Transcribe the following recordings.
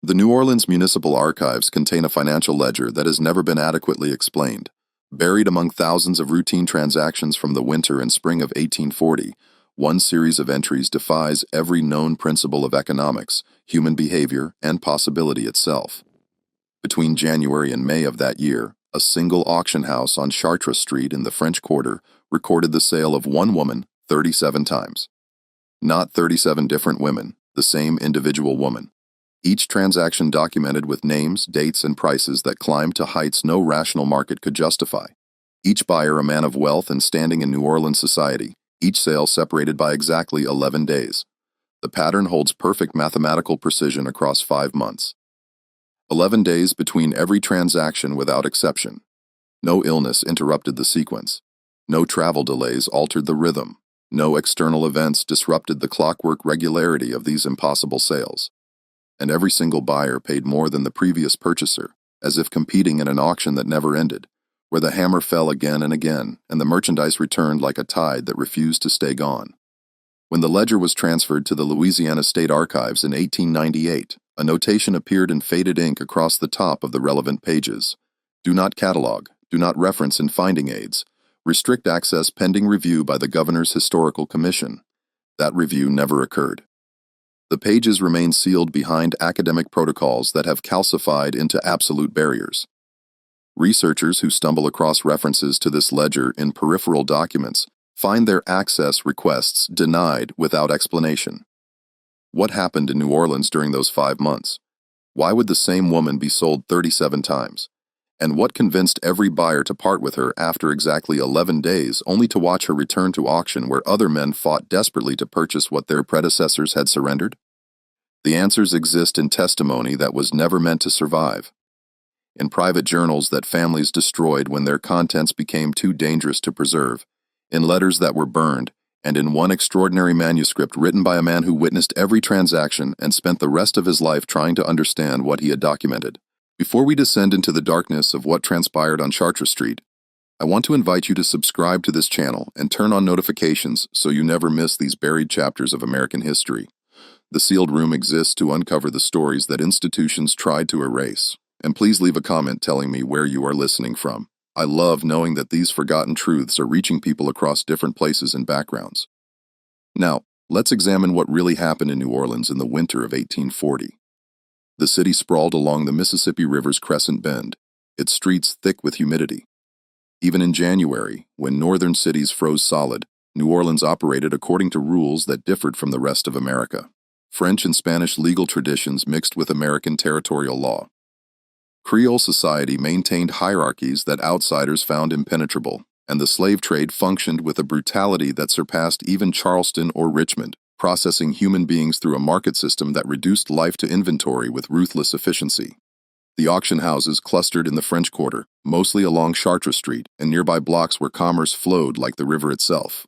The New Orleans Municipal Archives contain a financial ledger that has never been adequately explained. Buried among thousands of routine transactions from the winter and spring of 1840, one series of entries defies every known principle of economics, human behavior, and possibility itself. Between January and May of that year, a single auction house on Chartra Street in the French Quarter recorded the sale of one woman 37 times. Not 37 different women, the same individual woman. Each transaction documented with names, dates, and prices that climbed to heights no rational market could justify. Each buyer a man of wealth and standing in New Orleans society, each sale separated by exactly 11 days. The pattern holds perfect mathematical precision across 5 months. 11 days between every transaction without exception. No illness interrupted the sequence. No travel delays altered the rhythm. No external events disrupted the clockwork regularity of these impossible sales. And every single buyer paid more than the previous purchaser, as if competing in an auction that never ended, where the hammer fell again and again, and the merchandise returned like a tide that refused to stay gone. When the ledger was transferred to the Louisiana State Archives in 1898, a notation appeared in faded ink across the top of the relevant pages. Do not catalog, do not reference in finding aids, restrict access pending review by the Governor's Historical Commission. That review never occurred. The pages remain sealed behind academic protocols that have calcified into absolute barriers. Researchers who stumble across references to this ledger in peripheral documents find their access requests denied without explanation. What happened in New Orleans during those 5 months? Why would the same woman be sold 37 times? And what convinced every buyer to part with her after exactly 11 days, only to watch her return to auction where other men fought desperately to purchase what their predecessors had surrendered? The answers exist in testimony that was never meant to survive, in private journals that families destroyed when their contents became too dangerous to preserve, in letters that were burned, and in one extraordinary manuscript written by a man who witnessed every transaction and spent the rest of his life trying to understand what he had documented. Before we descend into the darkness of what transpired on Chartra Street, I want to invite you to subscribe to this channel and turn on notifications so you never miss these buried chapters of American history. The sealed room exists to uncover the stories that institutions tried to erase. And please leave a comment telling me where you are listening from. I love knowing that these forgotten truths are reaching people across different places and backgrounds. Now, let's examine what really happened in New Orleans in the winter of 1840. The city sprawled along the Mississippi River's crescent bend, its streets thick with humidity. Even in January, when northern cities froze solid, New Orleans operated according to rules that differed from the rest of America. French and Spanish legal traditions mixed with American territorial law. Creole society maintained hierarchies that outsiders found impenetrable, and the slave trade functioned with a brutality that surpassed even Charleston or Richmond, processing human beings through a market system that reduced life to inventory with ruthless efficiency. The auction houses clustered in the French Quarter, mostly along Chartres Street and nearby blocks where commerce flowed like the river itself.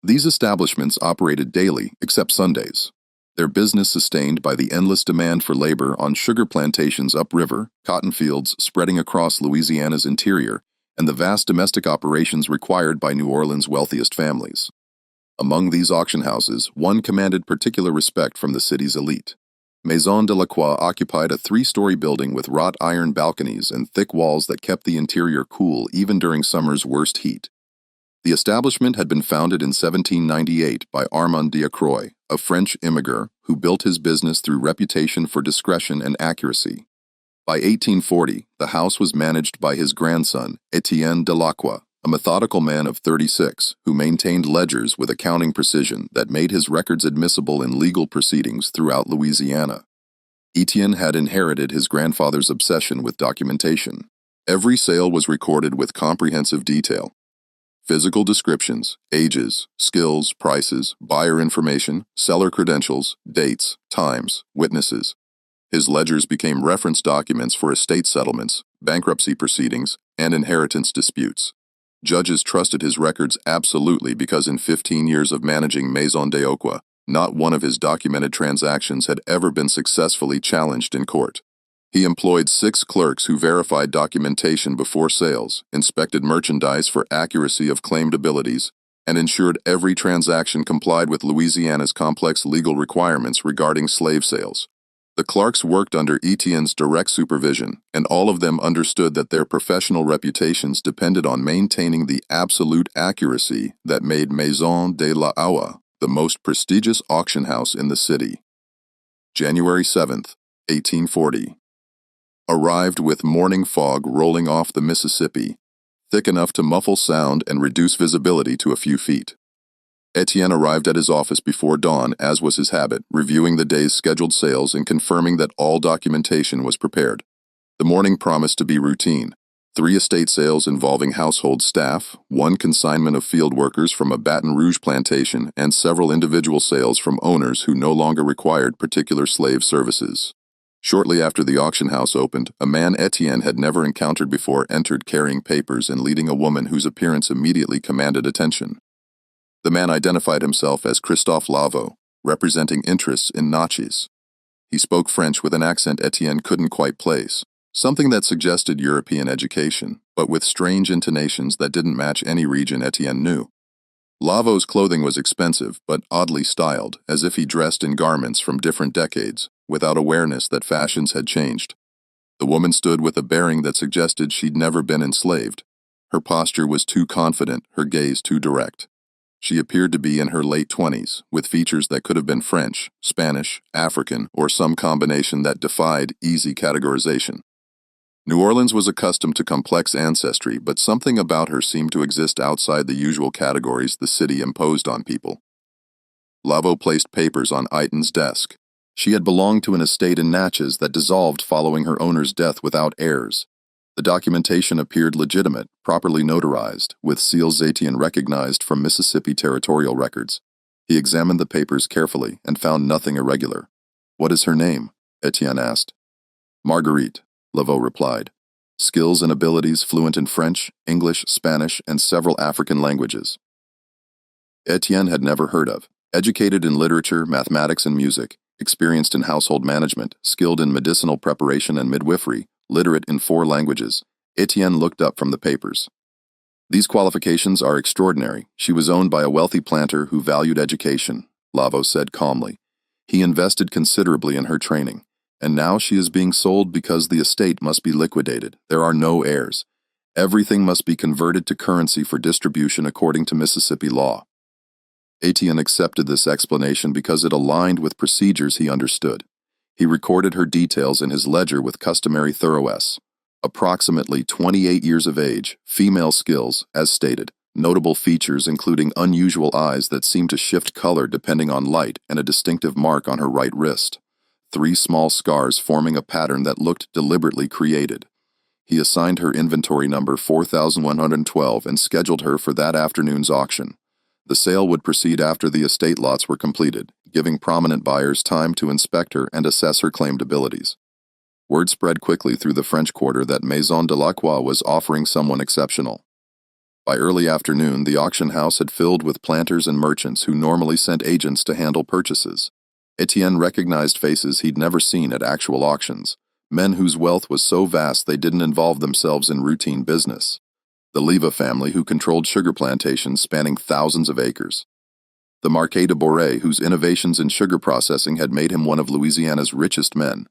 These establishments operated daily, except Sundays. Their business sustained by the endless demand for labor on sugar plantations upriver, cotton fields spreading across Louisiana's interior, and the vast domestic operations required by New Orleans' wealthiest families. Among these auction houses, one commanded particular respect from the city's elite. Maison de la Croix occupied a 3-story building with wrought iron balconies and thick walls that kept the interior cool even during summer's worst heat. The establishment had been founded in 1798 by Armand Diacroix, a French immigrant who built his business through reputation for discretion and accuracy. By 1840, the house was managed by his grandson, Etienne Delacroix, a methodical man of 36 who maintained ledgers with accounting precision that made his records admissible in legal proceedings throughout Louisiana. Etienne had inherited his grandfather's obsession with documentation. Every sale was recorded with comprehensive detail. Physical descriptions, ages, skills, prices, buyer information, seller credentials, dates, times, witnesses. His ledgers became reference documents for estate settlements, bankruptcy proceedings, and inheritance disputes. Judges trusted his records absolutely because in 15 years of managing Maison de la Croix, not one of his documented transactions had ever been successfully challenged in court. He employed 6 clerks who verified documentation before sales, inspected merchandise for accuracy of claimed abilities, and ensured every transaction complied with Louisiana's complex legal requirements regarding slave sales. The Clarks worked under Etienne's direct supervision, and all of them understood that their professional reputations depended on maintaining the absolute accuracy that made Maison de la Aua the most prestigious auction house in the city. January 7th, 1840. Arrived with morning fog rolling off the Mississippi, thick enough to muffle sound and reduce visibility to a few feet. Etienne arrived at his office before dawn, as was his habit, reviewing the day's scheduled sales and confirming that all documentation was prepared. The morning promised to be routine. 3 estate sales involving household staff, 1 consignment of field workers from a Baton Rouge plantation, and several individual sales from owners who no longer required particular slave services. Shortly after the auction house opened, a man Etienne had never encountered before entered carrying papers and leading a woman whose appearance immediately commanded attention. The man identified himself as Christophe Lavo, representing interests in Natchez. He spoke French with an accent Etienne couldn't quite place, something that suggested European education, but with strange intonations that didn't match any region Etienne knew. Lavo's clothing was expensive, but oddly styled, as if he dressed in garments from different decades, without awareness that fashions had changed. The woman stood with a bearing that suggested she'd never been enslaved. Her posture was too confident, her gaze too direct. She appeared to be in her late 20s, with features that could have been French, Spanish, African, or some combination that defied easy categorization. New Orleans was accustomed to complex ancestry, but something about her seemed to exist outside the usual categories the city imposed on people. Lavo placed papers on Iton's desk. She had belonged to an estate in Natchez that dissolved following her owner's death without heirs. The documentation appeared legitimate, properly notarized, with seals Etienne recognized from Mississippi territorial records. He examined the papers carefully and found nothing irregular. "What is her name?" Etienne asked. "Margarite," Lavo replied. "Skills and abilities fluent in French, English, Spanish, and several African languages." Etienne had never heard of. Educated in literature, mathematics, and music, experienced in household management, skilled in medicinal preparation and midwifery, literate in 4 languages, Etienne looked up from the papers. "These qualifications are extraordinary. She was owned by a wealthy planter who valued education," Lavo said calmly. "He invested considerably in her training, and now she is being sold because the estate must be liquidated. There are no heirs. Everything must be converted to currency for distribution according to Mississippi law." Etienne accepted this explanation because it aligned with procedures he understood. He recorded her details in his ledger with customary thoroughness. Approximately 28 years of age, female skills, as stated, notable features including unusual eyes that seemed to shift color depending on light and a distinctive mark on her right wrist. 3 small scars forming a pattern that looked deliberately created. He assigned her inventory number 4112 and scheduled her for that afternoon's auction. The sale would proceed after the estate lots were completed, giving prominent buyers time to inspect her and assess her claimed abilities. Word spread quickly through the French Quarter that Maison de la Croix was offering someone exceptional. By early afternoon, the auction house had filled with planters and merchants who normally sent agents to handle purchases. Etienne recognized faces he'd never seen at actual auctions, men whose wealth was so vast they didn't involve themselves in routine business. The Leva family, who controlled sugar plantations spanning thousands of acres. The Marquis de Boré, whose innovations in sugar processing had made him one of Louisiana's richest men.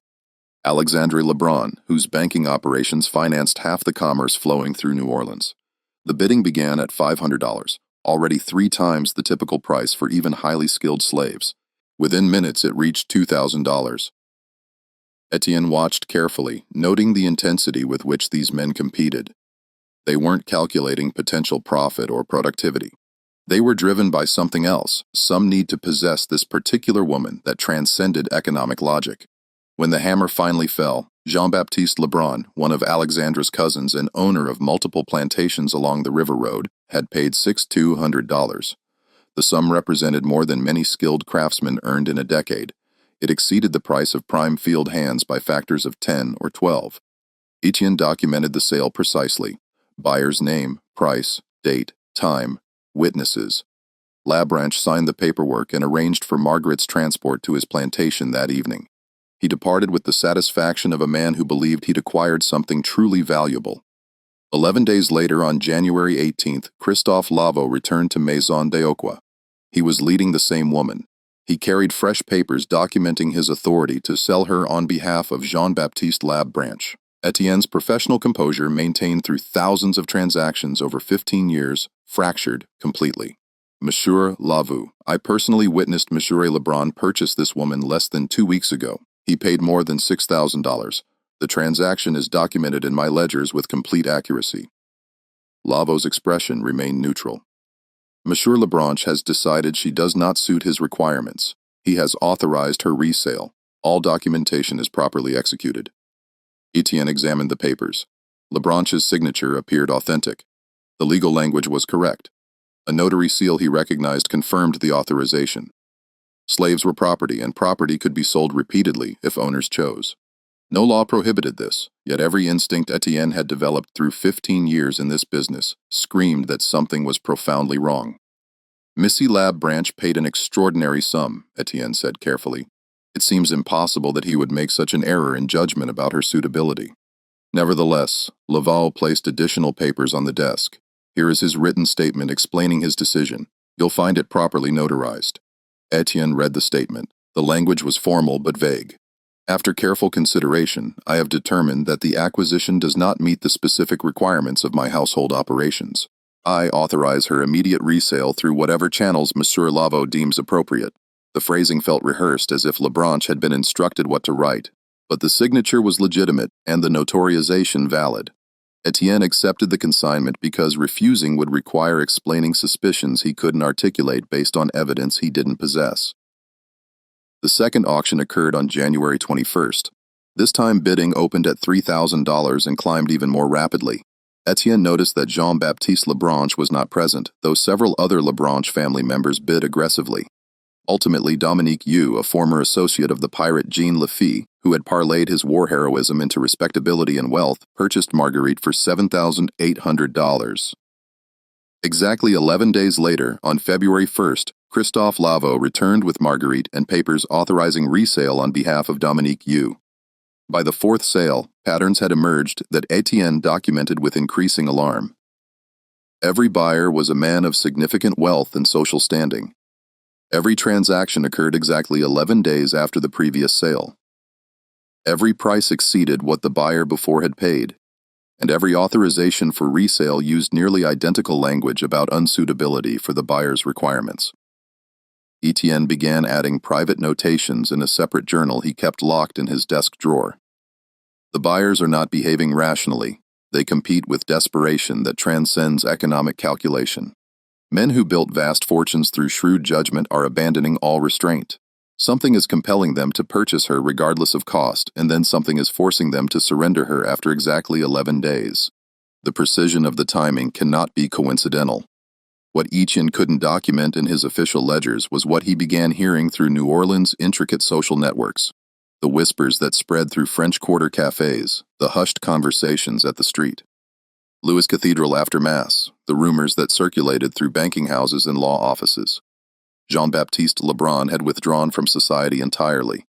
Alexandre Lebrun, whose banking operations financed half the commerce flowing through New Orleans. The bidding began at $500, already 3 times the typical price for even highly skilled slaves. Within minutes, it reached $2,000. Etienne watched carefully, noting the intensity with which these men competed. They weren't calculating potential profit or productivity. They were driven by something else, some need to possess this particular woman that transcended economic logic. When the hammer finally fell, Jean-Baptiste Lebrun, one of Alexandre's cousins and owner of multiple plantations along the river road, had paid $6,200. The sum represented more than many skilled craftsmen earned in a decade. It exceeded the price of prime field hands by factors of 10 or 12. Etienne documented the sale precisely. Buyer's name, price, date, time, witnesses. Labranche signed the paperwork and arranged for Margarite's transport to his plantation that evening. He departed with the satisfaction of a man who believed he'd acquired something truly valuable. 11 days later, on January 18th, Christophe Lavo returned to Maison de Oqua. He was leading the same woman. He carried fresh papers documenting his authority to sell her on behalf of Jean-Baptiste Lab branch. Etienne's professional composure, maintained through thousands of transactions over 15 years, fractured completely. Monsieur Lavu, I personally witnessed Monsieur Lebrun purchase this woman less than 2 weeks ago. He paid more than $6,000. The transaction is documented in my ledgers with complete accuracy. Lavu's expression remained neutral. Monsieur Lebranche has decided she does not suit his requirements. He has authorized her resale. All documentation is properly executed. Etienne examined the papers. Lebranche's signature appeared authentic. The legal language was correct. A notary seal he recognized confirmed the authorization. Slaves were property, and property could be sold repeatedly if owners chose. No law prohibited this, yet every instinct Etienne had developed through 15 years in this business screamed that something was profoundly wrong. Missy Lab branch paid an extraordinary sum, Etienne said carefully. It seems impossible that he would make such an error in judgment about her suitability. Nevertheless, Laval placed additional papers on the desk. Here is his written statement explaining his decision. You'll find it properly notarized. Etienne read the statement. The language was formal but vague. After careful consideration, I have determined that the acquisition does not meet the specific requirements of my household operations. I authorize her immediate resale through whatever channels Monsieur Lavo deems appropriate. The phrasing felt rehearsed, as if Lebranche had been instructed what to write, but the signature was legitimate and the notarization valid. Etienne accepted the consignment because refusing would require explaining suspicions he couldn't articulate based on evidence he didn't possess. The second auction occurred on January 21st. This time bidding opened at $3,000 and climbed even more rapidly. Etienne noticed that Jean-Baptiste Lebranche was not present, though several other Lebranche family members bid aggressively. Ultimately, Dominique Yu, a former associate of the pirate Jean Lafitte, who had parlayed his war heroism into respectability and wealth, purchased Margarite for $7,800. Exactly 11 days later, on February 1st, Christophe Lavo returned with Margarite and papers authorizing resale on behalf of Dominique Yu. By the fourth sale, patterns had emerged that Etienne documented with increasing alarm. Every buyer was a man of significant wealth and social standing. Every transaction occurred exactly 11 days after the previous sale. Every price exceeded what the buyer before had paid, and every authorization for resale used nearly identical language about unsuitability for the buyer's requirements. Etienne began adding private notations in a separate journal he kept locked in his desk drawer. The buyers are not behaving rationally. They compete with desperation that transcends economic calculation. Men who built vast fortunes through shrewd judgment are abandoning all restraint. Something is compelling them to purchase her regardless of cost, and then something is forcing them to surrender her after exactly 11 days. The precision of the timing cannot be coincidental. What Etienne couldn't document in his official ledgers was what he began hearing through New Orleans' intricate social networks. The whispers that spread through French Quarter cafes, the hushed conversations at the street. Louis Cathedral after Mass, the rumors that circulated through banking houses and law offices. Jean-Baptiste Lebrun had withdrawn from society entirely.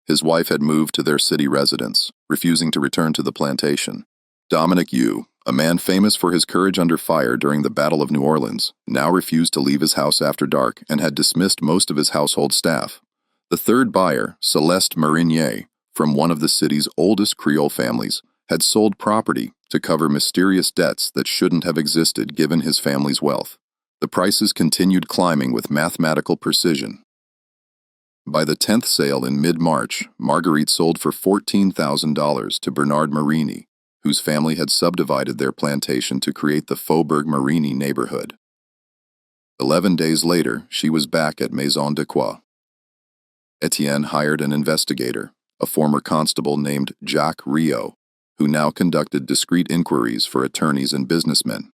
His wife had moved to their city residence, refusing to return to the plantation. Dominique Yu, a man famous for his courage under fire during the Battle of New Orleans, now refused to leave his house after dark and had dismissed most of his household staff. The third buyer, Celeste Marinier, from one of the city's oldest Creole families, had sold property to cover mysterious debts that shouldn't have existed given his family's wealth. The prices continued climbing with mathematical precision. By the 10th sale in mid-March, Margarite sold for $14,000 to Bernard Marini, whose family had subdivided their plantation to create the Faubourg Marini neighborhood. 11 days later, she was back at Maison de Croix. Etienne hired an investigator, a former constable named Jacques Rio, who now conducted discreet inquiries for attorneys and businessmen.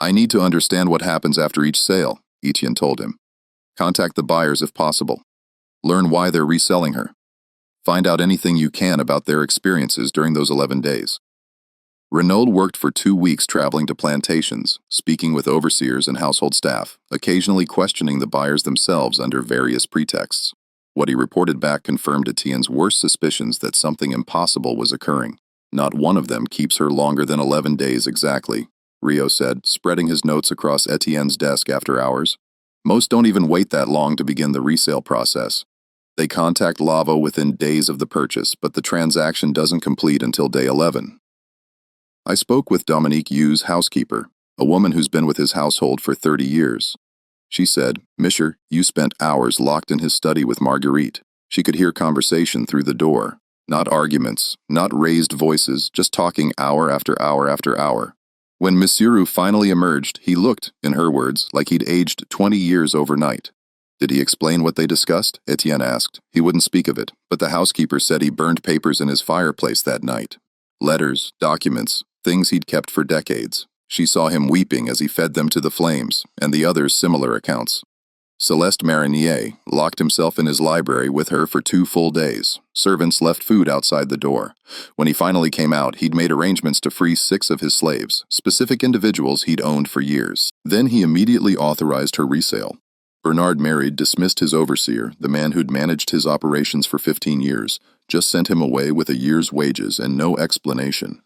I need to understand what happens after each sale, Etienne told him. Contact the buyers if possible. Learn why they're reselling her. Find out anything you can about their experiences during those 11 days. Renaud worked for 2 weeks traveling to plantations, speaking with overseers and household staff, occasionally questioning the buyers themselves under various pretexts. What he reported back confirmed Etienne's worst suspicions that something impossible was occurring. Not one of them keeps her longer than 11 days exactly, Rio said, spreading his notes across Etienne's desk after hours. Most don't even wait that long to begin the resale process. They contact Lavo within days of the purchase, but the transaction doesn't complete until day 11. I spoke with Dominique Yu's housekeeper, a woman who's been with his household for 30 years. She said, Monsieur, you spent hours locked in his study with Margarite. She could hear conversation through the door. Not arguments, not raised voices, just talking hour after hour after hour. When Monsieur finally emerged, he looked, in her words, like he'd aged 20 years overnight. Did he explain what they discussed? Etienne asked. He wouldn't speak of it, but the housekeeper said he burned papers in his fireplace that night. Letters, documents, things he'd kept for decades. She saw him weeping as he fed them to the flames, and the others similar accounts. Celeste Marinier locked himself in his library with her for 2 full days. Servants left food outside the door. When he finally came out, he'd made arrangements to free 6 of his slaves, specific individuals he'd owned for years. Then he immediately authorized her resale. Bernard Married dismissed his overseer, the man who'd managed his operations for 15 years, just sent him away with a year's wages and no explanation.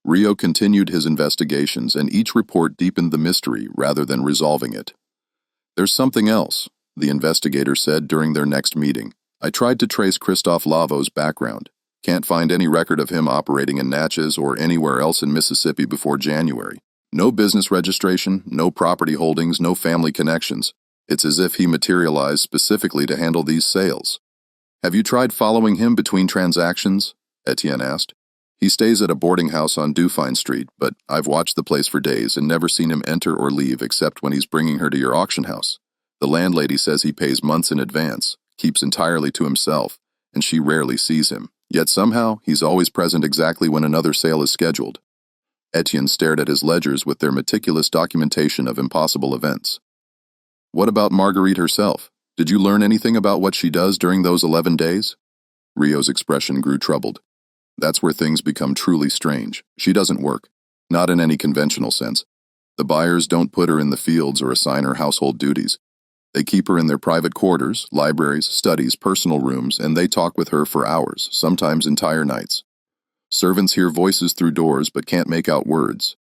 Rio continued his investigations, and each report deepened the mystery rather than resolving it. There's something else, the investigator said during their next meeting. I tried to trace Christophe Lavo's background. Can't find any record of him operating in Natchez or anywhere else in Mississippi before January. No business registration, no property holdings, no family connections. It's as if he materialized specifically to handle these sales. Have you tried following him between transactions? Etienne asked. He stays at a boarding house on Dufine Street, but I've watched the place for days and never seen him enter or leave except when he's bringing her to your auction house. The landlady says he pays months in advance, keeps entirely to himself, and she rarely sees him. Yet somehow, he's always present exactly when another sale is scheduled. Etienne stared at his ledgers with their meticulous documentation of impossible events. What about Margarite herself? Did you learn anything about what she does during those 11 days? Rio's expression grew troubled. That's where things become truly strange. She doesn't work, not in any conventional sense. The buyers don't put her in the fields or assign her household duties. They keep her in their private quarters, libraries, studies, personal rooms, and they talk with her for hours, sometimes entire nights. Servants hear voices through doors but can't make out words.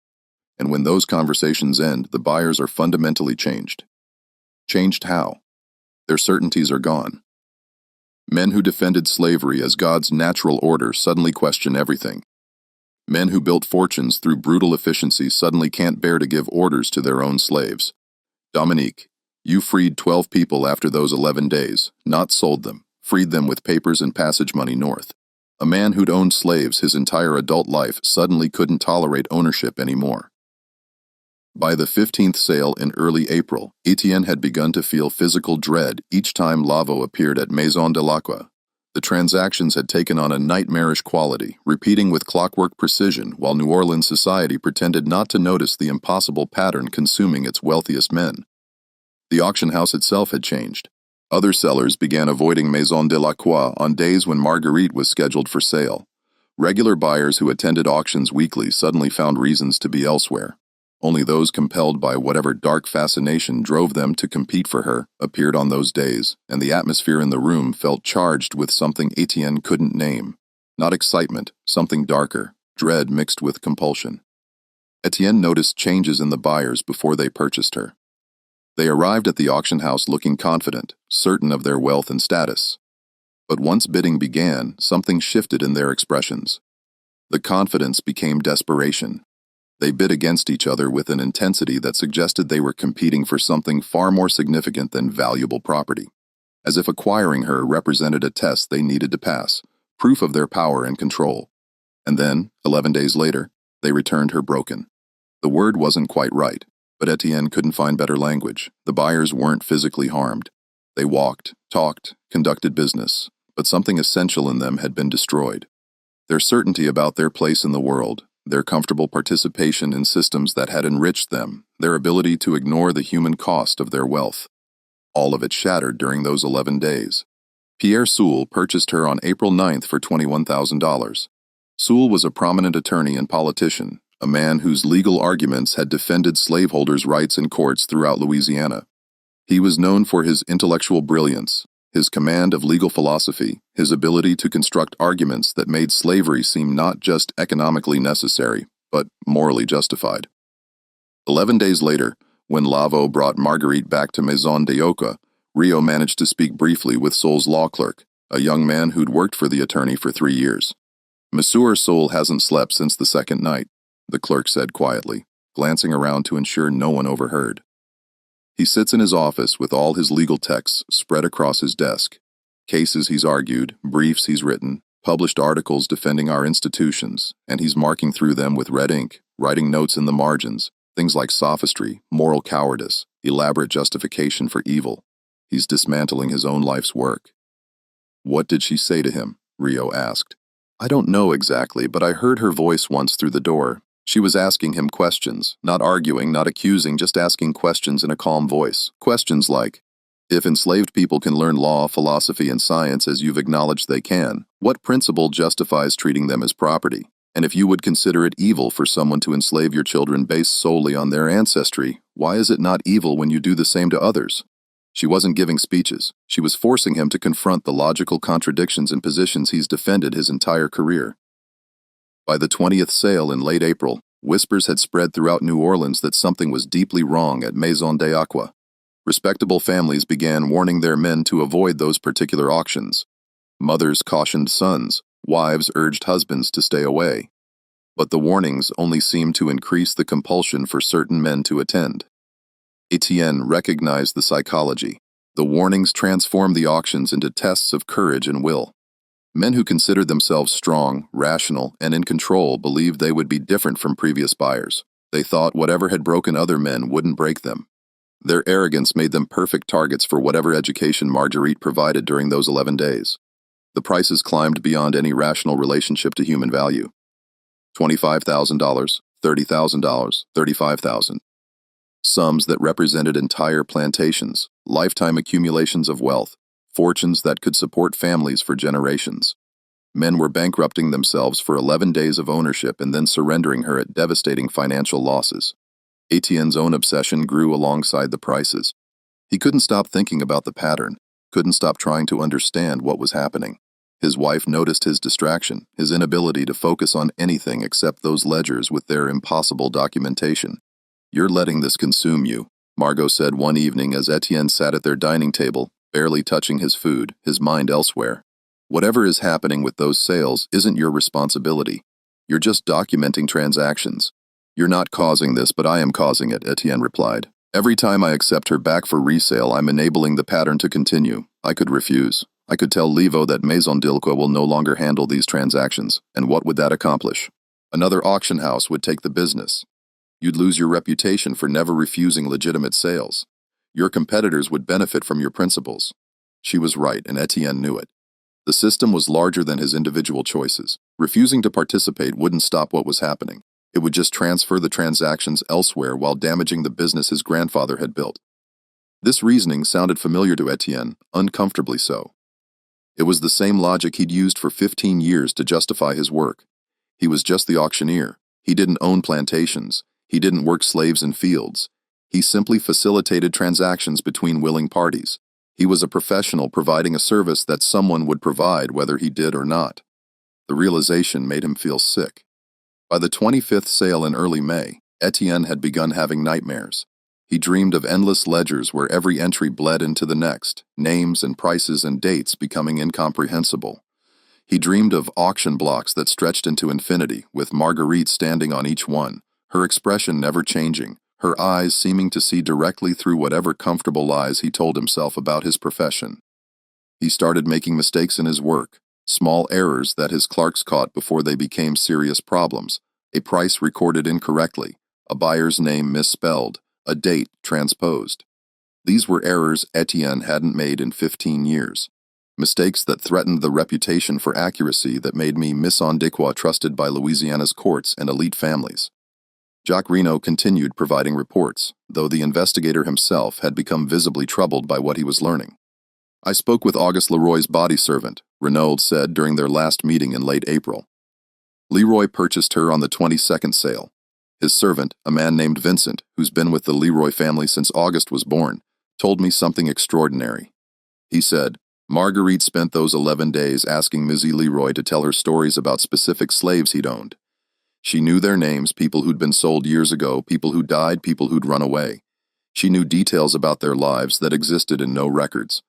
And when those conversations end, the buyers are fundamentally changed. Changed how? Their certainties are gone. Men who defended slavery as God's natural order suddenly question everything. Men who built fortunes through brutal efficiency suddenly can't bear to give orders to their own slaves. Dominique, you freed 12 people after those 11 days, not sold them, freed them with papers and passage money north. A man who'd owned slaves his entire adult life suddenly couldn't tolerate ownership anymore. By the 15th sale in early April, Etienne had begun to feel physical dread each time Lavo appeared at Maison de l'Aqua. The transactions had taken on a nightmarish quality, repeating with clockwork precision while New Orleans society pretended not to notice the impossible pattern consuming its wealthiest men. The auction house itself had changed. Other sellers began avoiding Maison de l'Aqua on days when Marguerite was scheduled for sale. Regular buyers who attended auctions weekly suddenly found reasons to be elsewhere. Only those compelled by whatever dark fascination drove them to compete for her appeared on those days, and the atmosphere in the room felt charged with something Etienne couldn't name. Not excitement, something darker, dread mixed with compulsion. Etienne noticed changes in the buyers before they purchased her. They arrived at the auction house looking confident, certain of their wealth and status. But once bidding began, something shifted in their expressions. The confidence became desperation. They bid against each other with an intensity that suggested they were competing for something far more significant than valuable property, as if acquiring her represented a test they needed to pass, proof of their power and control. And then, 11 days later, they returned her broken. The word wasn't quite right, but Etienne couldn't find better language. The buyers weren't physically harmed. They walked, talked, conducted business, but something essential in them had been destroyed. Their certainty about their place in the world, their comfortable participation in systems that had enriched them, their ability to ignore the human cost of their wealth. All of it shattered during those 11 days. Pierre Soule purchased her on April 9th for $21,000. Soule was a prominent attorney and politician, a man whose legal arguments had defended slaveholders' rights in courts throughout Louisiana. He was known for his intellectual brilliance, his command of legal philosophy, his ability to construct arguments that made slavery seem not just economically necessary, but morally justified. 11 days later, When Lavo brought Margarite back to Maison de Oca, Rio managed to speak briefly with Sol's law clerk, a young man who'd worked for the attorney for 3 years. Monsieur Sol hasn't slept since the second night, the clerk said quietly, glancing around to ensure no one overheard. He sits in his office with all his legal texts spread across his desk. Cases he's argued, briefs he's written, published articles defending our institutions, and he's marking through them with red ink, writing notes in the margins, things like sophistry, moral cowardice, elaborate justification for evil. He's dismantling his own life's work. What did she say to him? Rio asked. I don't know exactly, but I heard her voice once through the door. She was asking him questions, not arguing, not accusing, just asking questions in a calm voice. Questions like, if enslaved people can learn law, philosophy, and science as you've acknowledged they can, what principle justifies treating them as property? And if you would consider it evil for someone to enslave your children based solely on their ancestry, why is it not evil when you do the same to others? She wasn't giving speeches. She was forcing him to confront the logical contradictions in positions he's defended his entire career. By the 20th sale in late April, whispers had spread throughout New Orleans that something was deeply wrong at Maison de Oca. Respectable families began warning their men to avoid those particular auctions. Mothers cautioned sons, wives urged husbands to stay away. But the warnings only seemed to increase the compulsion for certain men to attend. Etienne recognized the psychology. The warnings transformed the auctions into tests of courage and will. Men who considered themselves strong, rational, and in control believed they would be different from previous buyers. They thought whatever had broken other men wouldn't break them. Their arrogance made them perfect targets for whatever education Margarite provided during those 11 days. The prices climbed beyond any rational relationship to human value. $25,000, $30,000, $35,000. Sums that represented entire plantations, lifetime accumulations of wealth, fortunes that could support families for generations. Men were bankrupting themselves for 11 days of ownership and then surrendering her at devastating financial losses. Etienne's own obsession grew alongside the prices. He couldn't stop thinking about the pattern, couldn't stop trying to understand what was happening. His wife noticed his distraction, his inability to focus on anything except those ledgers with their impossible documentation. You're letting this consume you, Margot said one evening as Etienne sat at their dining table, barely touching his food, his mind elsewhere. Whatever is happening with those sales isn't your responsibility. You're just documenting transactions. You're not causing this, but I am causing it, Etienne replied. Every time I accept her back for resale, I'm enabling the pattern to continue. I could refuse. I could tell Levo that Maison d'Ilqua will no longer handle these transactions, and what would that accomplish? Another auction house would take the business. You'd lose your reputation for never refusing legitimate sales. Your competitors would benefit from your principles. She was right, and Etienne knew it. The system was larger than his individual choices. Refusing to participate wouldn't stop what was happening. It would just transfer the transactions elsewhere while damaging the business his grandfather had built. This reasoning sounded familiar to Etienne, uncomfortably so. It was the same logic he'd used for 15 years to justify his work. He was just the auctioneer. He didn't own plantations. He didn't work slaves in fields. He simply facilitated transactions between willing parties. He was a professional providing a service that someone would provide whether he did or not. The realization made him feel sick. By the 25th sale in early May, Etienne had begun having nightmares. He dreamed of endless ledgers where every entry bled into the next, names and prices and dates becoming incomprehensible. He dreamed of auction blocks that stretched into infinity, with Margarite standing on each one, her expression never changing, her eyes seeming to see directly through whatever comfortable lies he told himself about his profession. He started making mistakes in his work, small errors that his clerks caught before they became serious problems, a price recorded incorrectly, a buyer's name misspelled, a date transposed. These were errors Etienne hadn't made in 15 years, mistakes that threatened the reputation for accuracy that made me Maison d'Iqua trusted by Louisiana's courts and elite families. Jacques Reno continued providing reports, though the investigator himself had become visibly troubled by what he was learning. I spoke with Auguste Leroy's body servant, Renaud said during their last meeting in late April. Leroy purchased her on the 22nd sale. His servant, a man named Vincent, who's been with the Leroy family since Auguste was born, told me something extraordinary. He said, Margarite spent those 11 days asking Mizzy Leroy to tell her stories about specific slaves he'd owned. She knew their names, people who'd been sold years ago, people who died, people who'd run away. She knew details about their lives that existed in no records,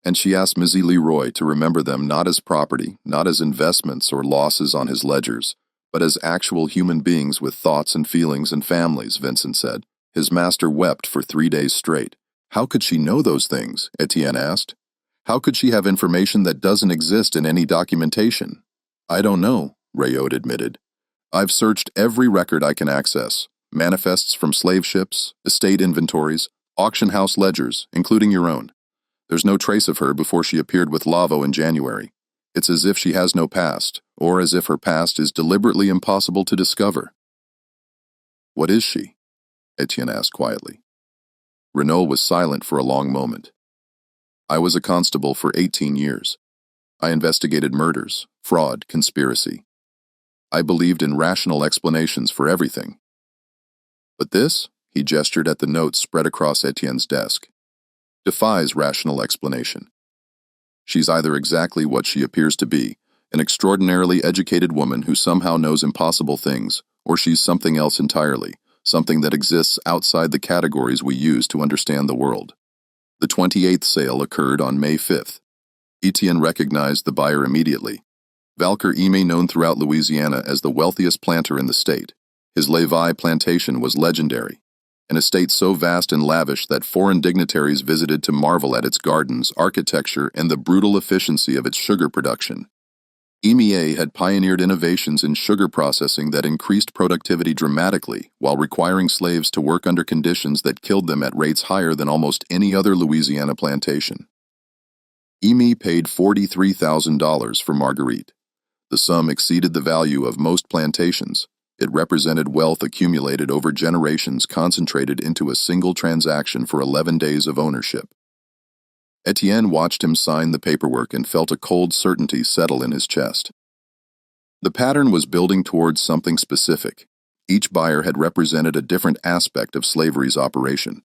and she asked Mizzy Leroy to remember them not as property, not as investments or losses on his ledgers, but as actual human beings with thoughts and feelings and families, Vincent said. His master wept for 3 days straight. How could she know those things? Etienne asked. How could she have information that doesn't exist in any documentation? I don't know, Rayotte admitted. I've searched every record I can access. Manifests from slave ships, estate inventories, auction house ledgers, including your own. There's no trace of her before she appeared with Lavo in January. It's as if she has no past, or as if her past is deliberately impossible to discover. What is she? Etienne asked quietly. Renaud was silent for a long moment. I was a constable for 18 years. I investigated murders, fraud, conspiracy. I believed in rational explanations for everything. But this, he gestured at the notes spread across Etienne's desk, defies rational explanation. She's either exactly what she appears to be, an extraordinarily educated woman who somehow knows impossible things, or she's something else entirely, something that exists outside the categories we use to understand the world. The 28th sale occurred on May 5th. Etienne recognized the buyer immediately. Valker Ime, known throughout Louisiana as the wealthiest planter in the state. His Levi plantation was legendary, an estate so vast and lavish that foreign dignitaries visited to marvel at its gardens, architecture, and the brutal efficiency of its sugar production. Ime had pioneered innovations in sugar processing that increased productivity dramatically while requiring slaves to work under conditions that killed them at rates higher than almost any other Louisiana plantation. Ime paid $43,000 for Margarite. The sum exceeded the value of most plantations. It represented wealth accumulated over generations concentrated into a single transaction for 11 days of ownership. Etienne watched him sign the paperwork and felt a cold certainty settle in his chest. The pattern was building towards something specific. Each buyer had represented a different aspect of slavery's operation.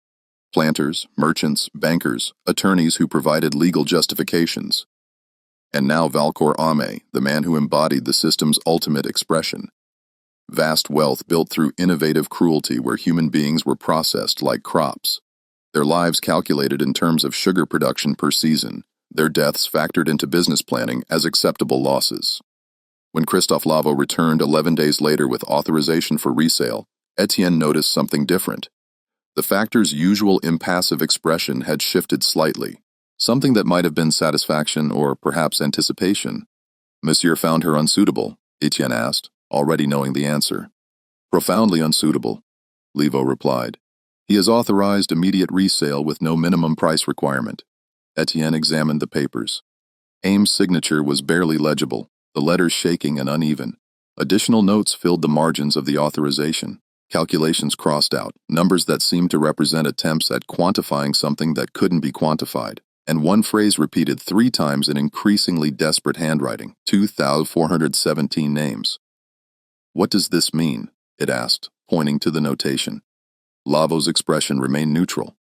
Planters, merchants, bankers, attorneys who provided legal justifications. And now Valcour Ame, the man who embodied the system's ultimate expression. Vast wealth built through innovative cruelty where human beings were processed like crops. Their lives calculated in terms of sugar production per season, their deaths factored into business planning as acceptable losses. When Christophe Lavo returned 11 days later with authorization for resale, Etienne noticed something different. The factor's usual impassive expression had shifted slightly, something that might have been satisfaction or perhaps anticipation. Monsieur found her unsuitable, Etienne asked, already knowing the answer. Profoundly unsuitable, Levo replied. He has authorized immediate resale with no minimum price requirement. Etienne examined the papers. Aim's signature was barely legible, the letters shaking and uneven. Additional notes filled the margins of the authorization. Calculations crossed out, numbers that seemed to represent attempts at quantifying something that couldn't be quantified. And one phrase repeated 3 times in increasingly desperate handwriting, 2,417 names. What does this mean? It asked, pointing to the notation. Lavo's expression remained neutral.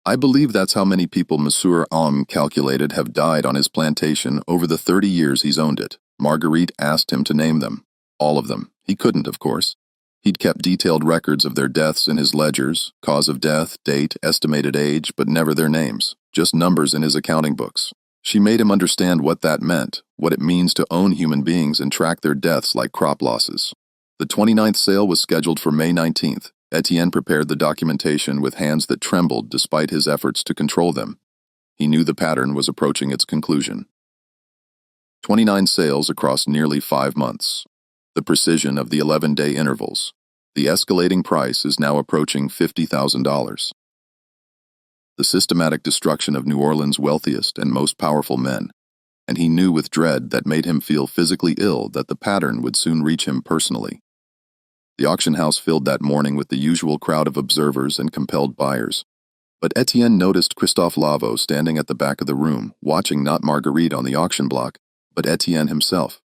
I believe that's how many people Monsieur calculated have died on his plantation over the 30 years he's owned it. Marguerite asked him to name them. All of them. He couldn't, of course. He'd kept detailed records of their deaths in his ledgers, cause of death, date, estimated age, but never their names, just numbers in his accounting books. She made him understand what that meant, what it means to own human beings and track their deaths like crop losses. The 29th sale was scheduled for May 19th. Etienne prepared the documentation with hands that trembled despite his efforts to control them. He knew the pattern was approaching its conclusion. 29 sales across nearly 5 months. The precision of the 11-day intervals. The escalating price is now approaching $50,000. The systematic destruction of New Orleans' wealthiest and most powerful men, and he knew with dread that made him feel physically ill that the pattern would soon reach him personally. The auction house filled that morning with the usual crowd of observers and compelled buyers. But Etienne noticed Christophe Lavo standing at the back of the room, watching not Marguerite on the auction block, but Etienne himself.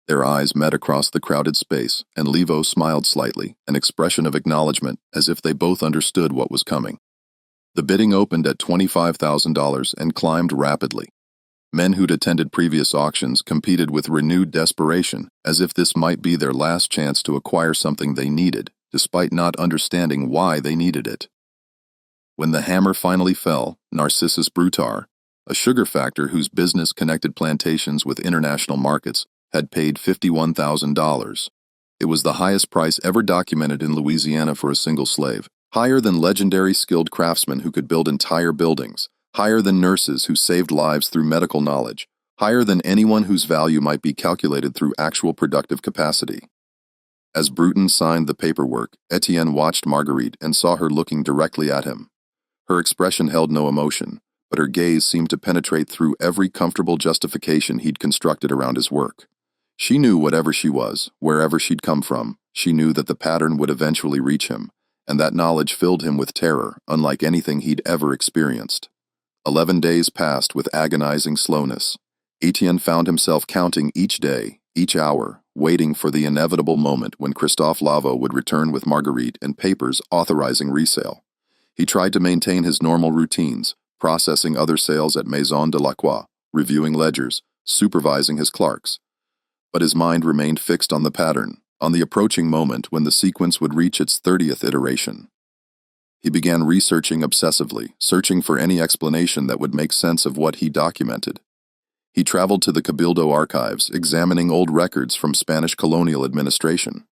Their eyes met across the crowded space, and Levo smiled slightly, an expression of acknowledgement, as if they both understood what was coming. The bidding opened at $25,000 and climbed rapidly. Men who'd attended previous auctions competed with renewed desperation, as if this might be their last chance to acquire something they needed, despite not understanding why they needed it. When the hammer finally fell, Narcissus Brutar, a sugar factor whose business connected plantations with international markets, had paid $51,000. It was the highest price ever documented in Louisiana for a single slave, higher than legendary skilled craftsmen who could build entire buildings, higher than nurses who saved lives through medical knowledge, higher than anyone whose value might be calculated through actual productive capacity. As Bruton signed the paperwork, Etienne watched Marguerite and saw her looking directly at him. Her expression held no emotion, but her gaze seemed to penetrate through every comfortable justification he'd constructed around his work. She knew whatever she was, wherever she'd come from, she knew that the pattern would eventually reach him, and that knowledge filled him with terror, unlike anything he'd ever experienced. 11 days passed with agonizing slowness. Etienne found himself counting each day, each hour, waiting for the inevitable moment when Christophe Lavo would return with Marguerite and papers authorizing resale. He tried to maintain his normal routines, processing other sales at Maison de la Croix, reviewing ledgers, supervising his clerks. But his mind remained fixed on the pattern, on the approaching moment when the sequence would reach its 30th iteration. He began researching obsessively, searching for any explanation that would make sense of what he documented. He traveled to the Cabildo archives, examining old records from Spanish colonial administration.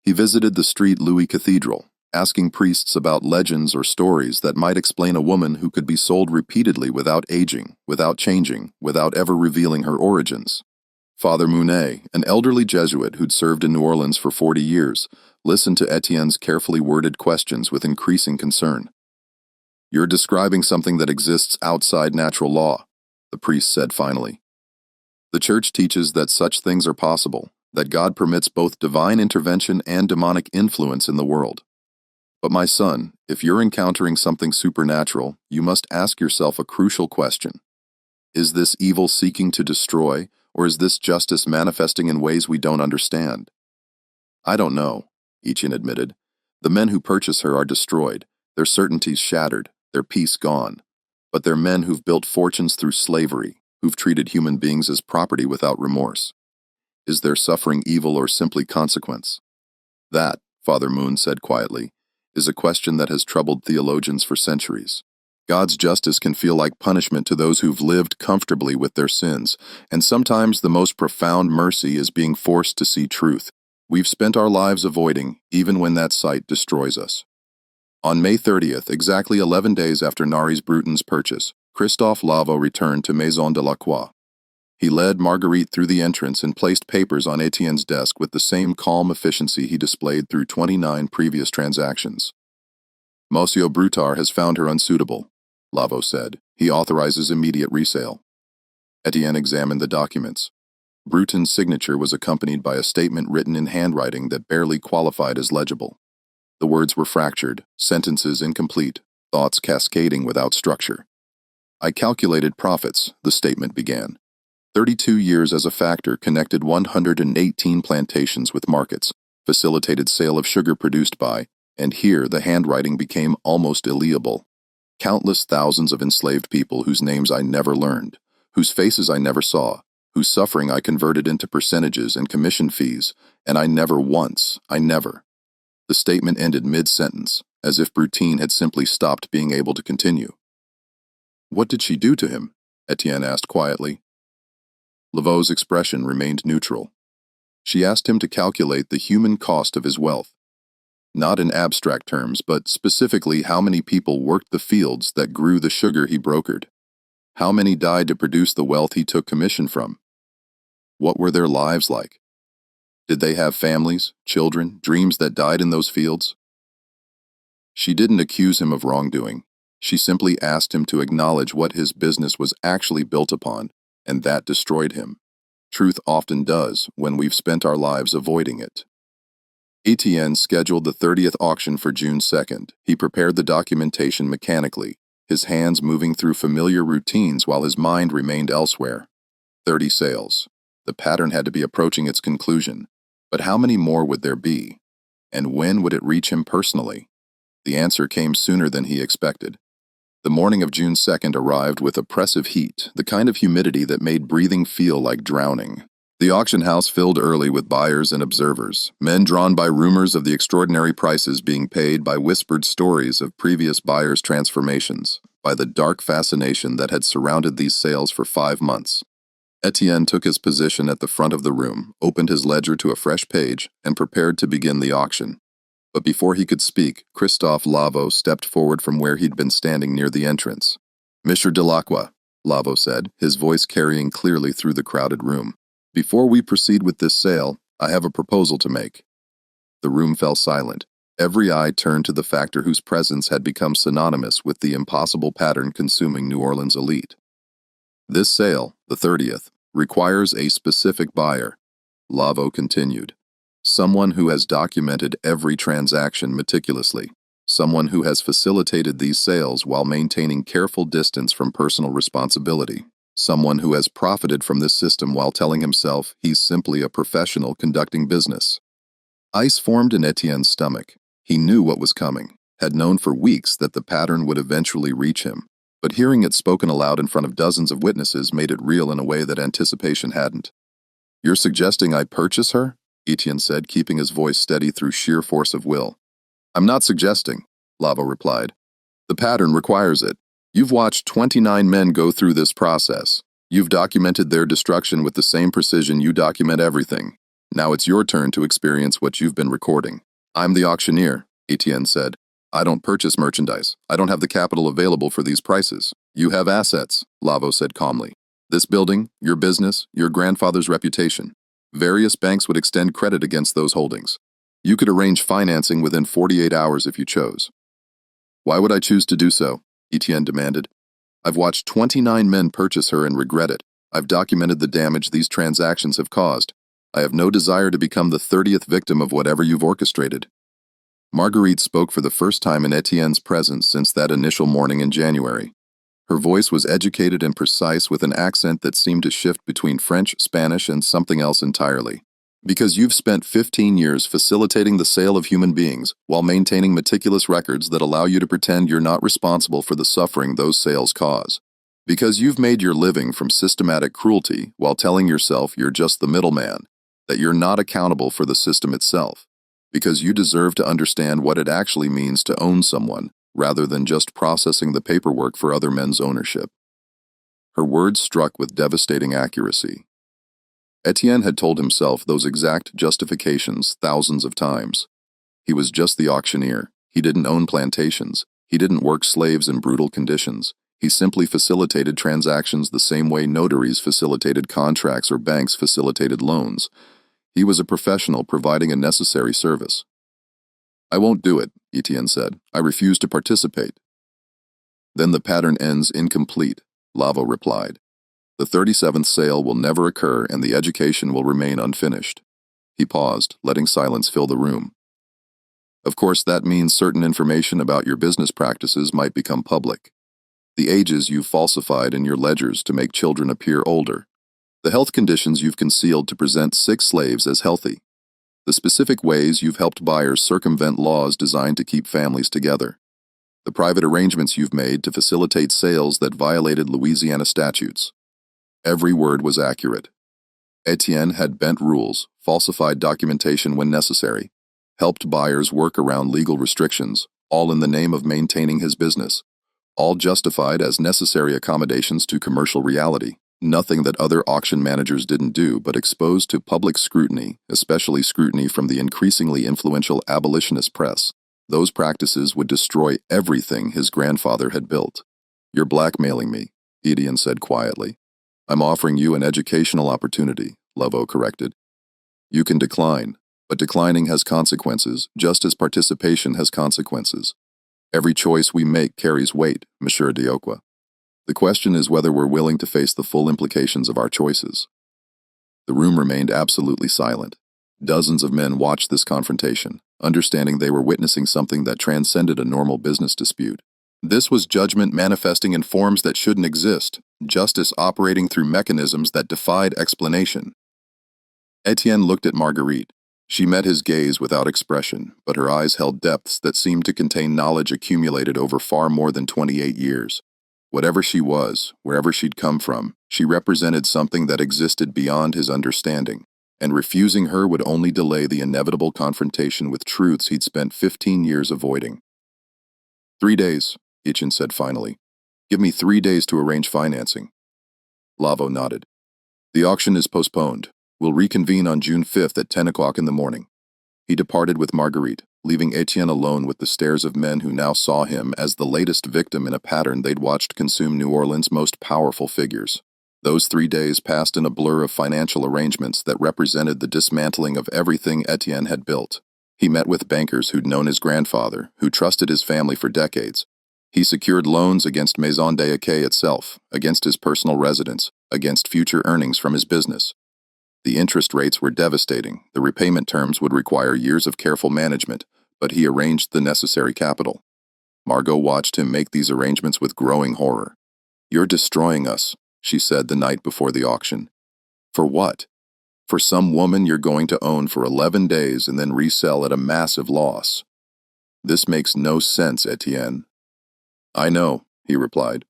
He visited the Street Louis Cathedral, asking priests about legends or stories that might explain a woman who could be sold repeatedly without aging, without changing, without ever revealing her origins. Father Mounet, an elderly Jesuit who'd served in New Orleans for 40 years, listened to Etienne's carefully worded questions with increasing concern. "You're describing something that exists outside natural law," the priest said finally. "The Church teaches that such things are possible, that God permits both divine intervention and demonic influence in the world. But my son, if you're encountering something supernatural, you must ask yourself a crucial question. Is this evil seeking to destroy, or is this justice manifesting in ways we don't understand?" "I don't know," Etienne admitted. "The men who purchase her are destroyed, their certainties shattered, their peace gone. But they're men who've built fortunes through slavery, who've treated human beings as property without remorse. Is their suffering evil or simply consequence?" "That," Father Moon said quietly, "is a question that has troubled theologians for centuries. God's justice can feel like punishment to those who've lived comfortably with their sins, and sometimes the most profound mercy is being forced to see truth we've spent our lives avoiding, even when that sight destroys us." On May 30th, exactly 11 days after Nari's Bruton's purchase, Christophe Lavo returned to Maison de la Croix. He led Marguerite through the entrance and placed papers on Etienne's desk with the same calm efficiency he displayed through 29 previous transactions. "Monsieur Brutar has found her unsuitable," Lavo said. "He authorizes immediate resale." Etienne examined the documents. Bruton's signature was accompanied by a statement written in handwriting that barely qualified as legible. The words were fractured, sentences incomplete, thoughts cascading without structure. "I calculated profits," the statement began. 32 years as a factor connected 118 plantations with markets, facilitated sale of sugar produced by, and here the handwriting became almost illegible. "Countless thousands of enslaved people whose names I never learned, whose faces I never saw, whose suffering I converted into percentages and commission fees, and I never. The statement ended mid-sentence, as if Brutine had simply stopped being able to continue. "What did she do to him?" Etienne asked quietly. Lavo's expression remained neutral. "She asked him to calculate the human cost of his wealth. Not in abstract terms, but specifically how many people worked the fields that grew the sugar he brokered. How many died to produce the wealth he took commission from? What were their lives like? Did they have families, children, dreams that died in those fields?" She didn't accuse him of wrongdoing. She simply asked him to acknowledge what his business was actually built upon, and that destroyed him. Truth often does when we've spent our lives avoiding it. Etienne scheduled the 30th auction for June 2nd. He prepared the documentation mechanically, his hands moving through familiar routines while his mind remained elsewhere. 30 sales. The pattern had to be approaching its conclusion. But how many more would there be? And when would it reach him personally? The answer came sooner than he expected. The morning of June 2nd arrived with oppressive heat, the kind of humidity that made breathing feel like drowning. The auction house filled early with buyers and observers, men drawn by rumors of the extraordinary prices being paid, by whispered stories of previous buyers' transformations, by the dark fascination that had surrounded these sales for 5 months. Etienne took his position at the front of the room, opened his ledger to a fresh page, and prepared to begin the auction. But before he could speak, Christophe Lavo stepped forward from where he'd been standing near the entrance. "Monsieur Delacroix," Lavo said, his voice carrying clearly through the crowded room. "Before we proceed with this sale, I have a proposal to make." The room fell silent. Every eye turned to the factor whose presence had become synonymous with the impossible pattern consuming New Orleans elite. "This sale, the 30th, requires a specific buyer," Lavo continued. "Someone who has documented every transaction meticulously. Someone who has facilitated these sales while maintaining careful distance from personal responsibility. Someone who has profited from this system while telling himself he's simply a professional conducting business." Ice formed in Etienne's stomach. He knew what was coming, had known for weeks that the pattern would eventually reach him, but hearing it spoken aloud in front of dozens of witnesses made it real in a way that anticipation hadn't. "You're suggesting I purchase her?" Etienne said, keeping his voice steady through sheer force of will. "I'm not suggesting," Lavo replied. "The pattern requires it. You've watched 29 men go through this process. You've documented their destruction with the same precision you document everything. Now it's your turn to experience what you've been recording." "I'm the auctioneer," Etienne said. "I don't purchase merchandise. I don't have the capital available for these prices." "You have assets," Lavo said calmly. "This building, your business, your grandfather's reputation. Various banks would extend credit against those holdings. You could arrange financing within 48 hours if you chose." "Why would I choose to do so?" Etienne demanded. "I've watched 29 men purchase her and regret it. I've documented the damage these transactions have caused. I have no desire to become the 30th victim of whatever you've orchestrated." Margarite spoke for the first time in Etienne's presence since that initial morning in January. Her voice was educated and precise, with an accent that seemed to shift between French, Spanish, and something else entirely. "Because you've spent 15 years facilitating the sale of human beings while maintaining meticulous records that allow you to pretend you're not responsible for the suffering those sales cause. Because you've made your living from systematic cruelty while telling yourself you're just the middleman, that you're not accountable for the system itself. Because you deserve to understand what it actually means to own someone, rather than just processing the paperwork for other men's ownership." Her words struck with devastating accuracy. Etienne had told himself those exact justifications thousands of times. He was just the auctioneer. He didn't own plantations. He didn't work slaves in brutal conditions. He simply facilitated transactions the same way notaries facilitated contracts or banks facilitated loans. He was a professional providing a necessary service. "I won't do it," Etienne said. "I refuse to participate." "Then the pattern ends incomplete," Lavo replied. "The 37th sale will never occur and the education will remain unfinished." He paused, letting silence fill the room. "Of course, that means certain information about your business practices might become public. The ages you've falsified in your ledgers to make children appear older. The health conditions you've concealed to present sick slaves as healthy. The specific ways you've helped buyers circumvent laws designed to keep families together. The private arrangements you've made to facilitate sales that violated Louisiana statutes." Every word was accurate. Etienne had bent rules, falsified documentation when necessary, helped buyers work around legal restrictions, all in the name of maintaining his business, all justified as necessary accommodations to commercial reality. Nothing that other auction managers didn't do, but exposed to public scrutiny, especially scrutiny from the increasingly influential abolitionist press. Those practices would destroy everything his grandfather had built. "You're blackmailing me," Etienne said quietly. "I'm offering you an educational opportunity," Lavo corrected. "You can decline, but declining has consequences, just as participation has consequences. Every choice we make carries weight, Monsieur Delacroix. The question is whether we're willing to face the full implications of our choices." The room remained absolutely silent. Dozens of men watched this confrontation, understanding they were witnessing something that transcended a normal business dispute. This was judgment manifesting in forms that shouldn't exist, justice operating through mechanisms that defied explanation. Etienne looked at Marguerite. She met his gaze without expression, but her eyes held depths that seemed to contain knowledge accumulated over far more than 28 years. Whatever she was, wherever she'd come from, she represented something that existed beyond his understanding, and refusing her would only delay the inevitable confrontation with truths he'd spent 15 years avoiding. 3 days, Etienne said finally. Give me 3 days to arrange financing. Lavo nodded. The auction is postponed. We'll reconvene on June 5th at 10 o'clock in the morning. He departed with Margarite, leaving Etienne alone with the stares of men who now saw him as the latest victim in a pattern they'd watched consume New Orleans' most powerful figures. Those 3 days passed in a blur of financial arrangements that represented the dismantling of everything Etienne had built. He met with bankers who'd known his grandfather, who trusted his family for decades. He secured loans against Maison d'Aquet itself, against his personal residence, against future earnings from his business. The interest rates were devastating. The repayment terms would require years of careful management, but he arranged the necessary capital. Margot watched him make these arrangements with growing horror. "You're destroying us," she said the night before the auction. "For what? For some woman you're going to own for 11 days and then resell at a massive loss. This makes no sense, Etienne." "I know," he replied,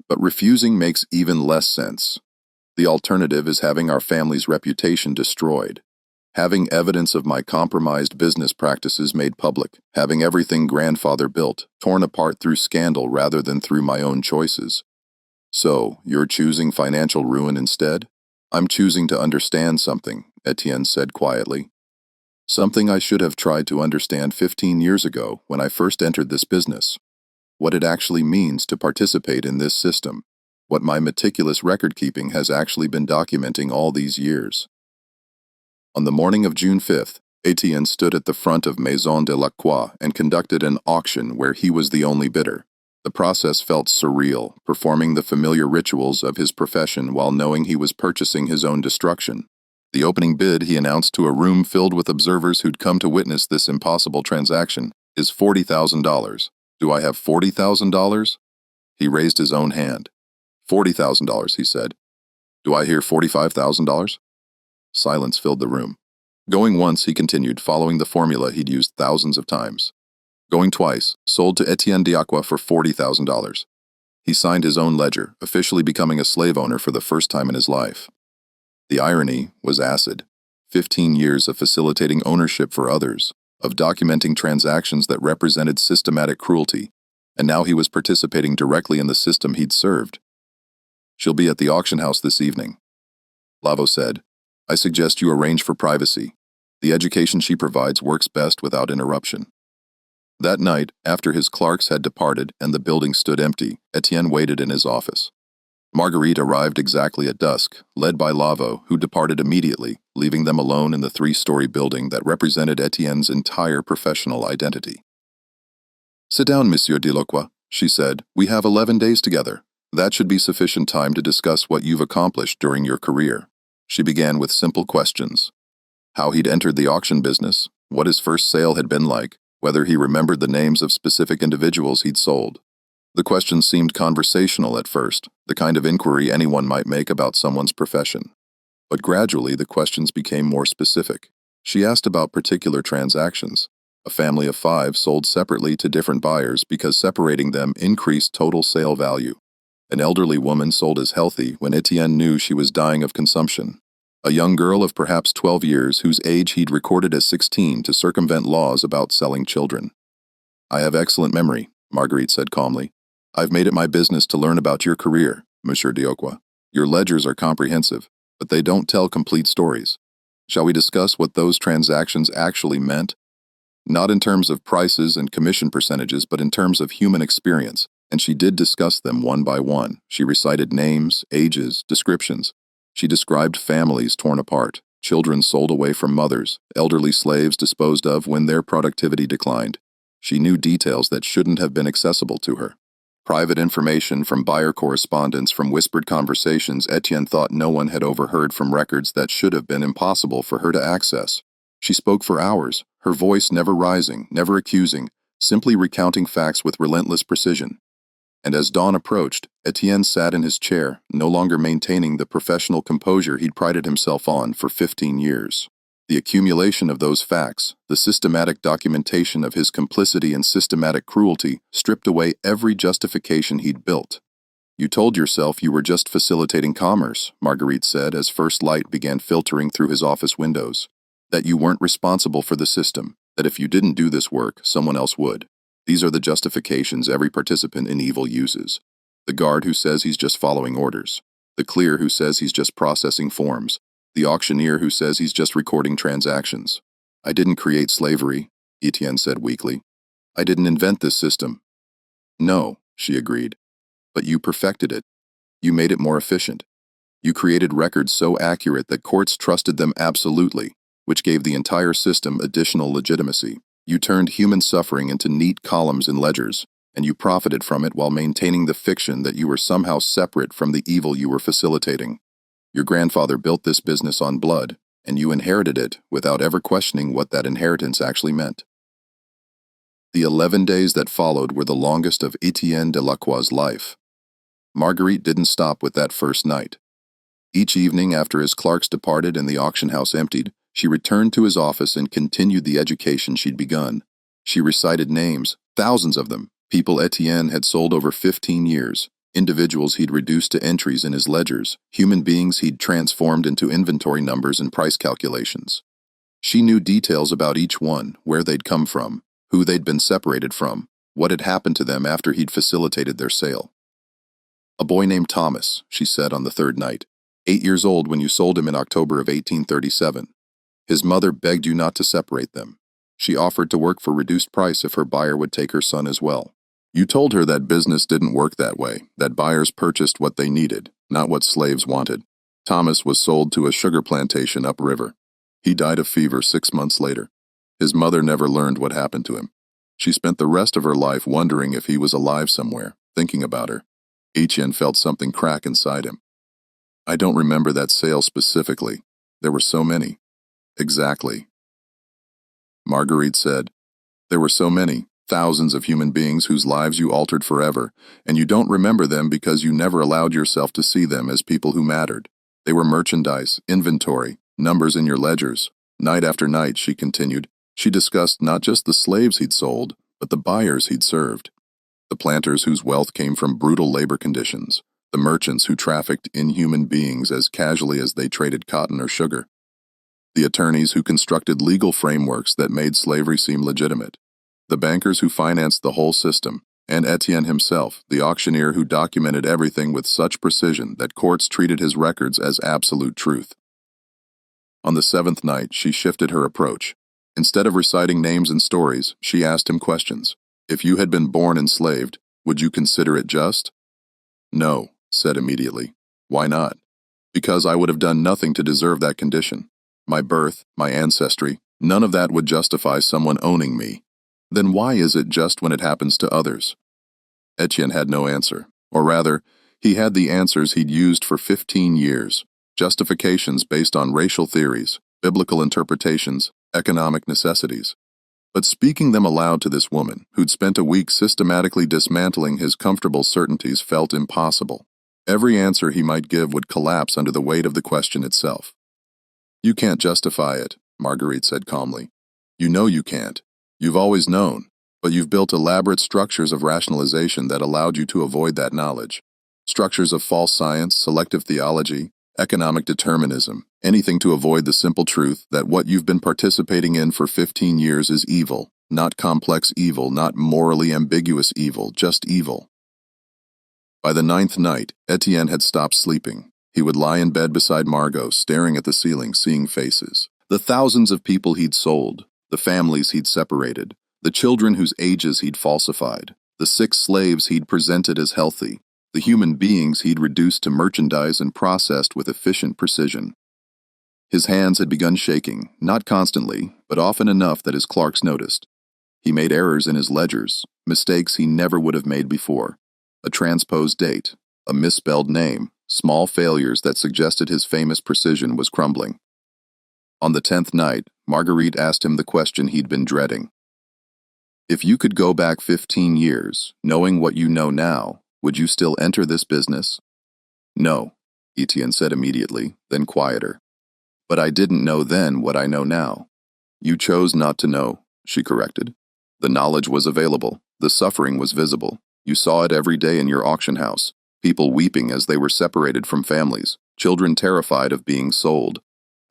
"but refusing makes even less sense. The alternative is having our family's reputation destroyed, having evidence of my compromised business practices made public, having everything grandfather built torn apart through scandal rather than through my own choices. So, you're choosing financial ruin instead?" "I'm choosing to understand something," Etienne said quietly. "Something I should have tried to understand 15 years ago when I first entered this business. What it actually means to participate in this system. What my meticulous record-keeping has actually been documenting all these years." On the morning of June 5th, Etienne stood at the front of Maison de la Croix and conducted an auction where he was the only bidder. The process felt surreal, performing the familiar rituals of his profession while knowing he was purchasing his own destruction. The opening bid he announced to a room filled with observers who'd come to witness this impossible transaction is $40,000. "Do I have $40,000? He raised his own hand. $40,000, he said. "Do I hear $45,000? Silence filled the room. Going once, he continued, following the formula he'd used thousands of times. Going twice, sold to Etienne d'Aquet for $40,000. He signed his own ledger, officially becoming a slave owner for the first time in his life. The irony was acid. 15 years of facilitating ownership for others, of documenting transactions that represented systematic cruelty, and now he was participating directly in the system he'd served. "She'll be at the auction house this evening," Lavo said. "I suggest you arrange for privacy. The education she provides works best without interruption." That night, after his clerks had departed and the building stood empty, Etienne waited in his office. Margarite arrived exactly at dusk, led by Lavo, who departed immediately, leaving them alone in the 3-story building that represented Etienne's entire professional identity. "Sit down, Monsieur Delacroix," she said. "We have 11 days together. That should be sufficient time to discuss what you've accomplished during your career." She began with simple questions. How he'd entered the auction business, what his first sale had been like, whether he remembered the names of specific individuals he'd sold. The questions seemed conversational at first, the kind of inquiry anyone might make about someone's profession. But gradually the questions became more specific. She asked about particular transactions. A family of 5 sold separately to different buyers because separating them increased total sale value. An elderly woman sold as healthy when Etienne knew she was dying of consumption. A young girl of perhaps 12 years whose age he'd recorded as 16 to circumvent laws about selling children. "I have excellent memory," Margarite said calmly. "I've made it my business to learn about your career, Monsieur d'Aquet. Your ledgers are comprehensive, but they don't tell complete stories. Shall we discuss what those transactions actually meant? Not in terms of prices and commission percentages, but in terms of human experience." And she did discuss them one by one. She recited names, ages, descriptions. She described families torn apart, children sold away from mothers, elderly slaves disposed of when their productivity declined. She knew details that shouldn't have been accessible to her. Private information from buyer correspondence, from whispered conversations Etienne thought no one had overheard, from records that should have been impossible for her to access. She spoke for hours, her voice never rising, never accusing, simply recounting facts with relentless precision. And as dawn approached, Etienne sat in his chair, no longer maintaining the professional composure he'd prided himself on for 15 years. The accumulation of those facts, the systematic documentation of his complicity in systematic cruelty, stripped away every justification he'd built. You told yourself you were just facilitating commerce, Marguerite said as first light began filtering through his office windows. That you weren't responsible for the system, that if you didn't do this work, someone else would. These are the justifications every participant in evil uses. The guard who says he's just following orders. The clearer who says he's just processing forms. The auctioneer who says he's just recording transactions. I didn't create slavery, Etienne said weakly. I didn't invent this system. No, she agreed. But you perfected it. You made it more efficient. You created records so accurate that courts trusted them absolutely, which gave the entire system additional legitimacy. You turned human suffering into neat columns in ledgers, and you profited from it while maintaining the fiction that you were somehow separate from the evil you were facilitating. Your grandfather built this business on blood, and you inherited it without ever questioning what that inheritance actually meant. The 11 days that followed were the longest of Etienne Delacroix's life. Marguerite didn't stop with that first night. Each evening after his clerks departed and the auction house emptied, she returned to his office and continued the education she'd begun. She recited names, thousands of them, people Etienne had sold over 15 years, individuals he'd reduced to entries in his ledgers, human beings he'd transformed into inventory numbers and price calculations. She knew details about each one, where they'd come from, who they'd been separated from, what had happened to them after he'd facilitated their sale. A boy named Thomas, she said on the third night, 8 years old when you sold him in October of 1837. His mother begged you not to separate them. She offered to work for reduced price if her buyer would take her son as well. You told her that business didn't work that way, that buyers purchased what they needed, not what slaves wanted. Thomas was sold to a sugar plantation upriver. He died of fever 6 months later. His mother never learned what happened to him. She spent the rest of her life wondering if he was alive somewhere, thinking about her. Etienne felt something crack inside him. I don't remember that sale specifically. There were so many. Exactly. Marguerite said, there were so many, thousands of human beings whose lives you altered forever, and you don't remember them because you never allowed yourself to see them as people who mattered. They were merchandise, inventory, numbers in your ledgers. Night after night, she continued, she discussed not just the slaves he'd sold, but the buyers he'd served. The planters whose wealth came from brutal labor conditions, the merchants who trafficked inhuman beings as casually as they traded cotton or sugar, the attorneys who constructed legal frameworks that made slavery seem legitimate, the bankers who financed the whole system, and Etienne himself, the auctioneer who documented everything with such precision that courts treated his records as absolute truth. On the seventh night, she shifted her approach. Instead of reciting names and stories, she asked him questions. If you had been born enslaved, would you consider it just? No, said immediately. Why not? Because I would have done nothing to deserve that condition. My birth, my ancestry, none of that would justify someone owning me. Then why is it just when it happens to others? Etienne had no answer, or rather, he had the answers he'd used for 15 years, justifications based on racial theories, biblical interpretations, economic necessities. But speaking them aloud to this woman, who'd spent a week systematically dismantling his comfortable certainties, felt impossible. Every answer he might give would collapse under the weight of the question itself. You can't justify it, Marguerite said calmly. You know you can't. You've always known, but you've built elaborate structures of rationalization that allowed you to avoid that knowledge. Structures of false science, selective theology, economic determinism, anything to avoid the simple truth that what you've been participating in for 15 years is evil, not complex evil, not morally ambiguous evil, just evil. By the 9th night, Etienne had stopped sleeping. He would lie in bed beside Margot, staring at the ceiling, seeing faces. The thousands of people he'd sold, the families he'd separated, the children whose ages he'd falsified, the sick slaves he'd presented as healthy, the human beings he'd reduced to merchandise and processed with efficient precision. His hands had begun shaking, not constantly, but often enough that his clerks noticed. He made errors in his ledgers, mistakes he never would have made before. A transposed date, a misspelled name, small failures that suggested his famous precision was crumbling. On the 10th night, Marguerite asked him the question he'd been dreading. If you could go back 15 years, knowing what you know now, would you still enter this business? No, Etienne said immediately, then quieter. But I didn't know then what I know now. You chose not to know, she corrected. The knowledge was available. The suffering was visible. You saw it every day in your auction house. People weeping as they were separated from families, children terrified of being sold,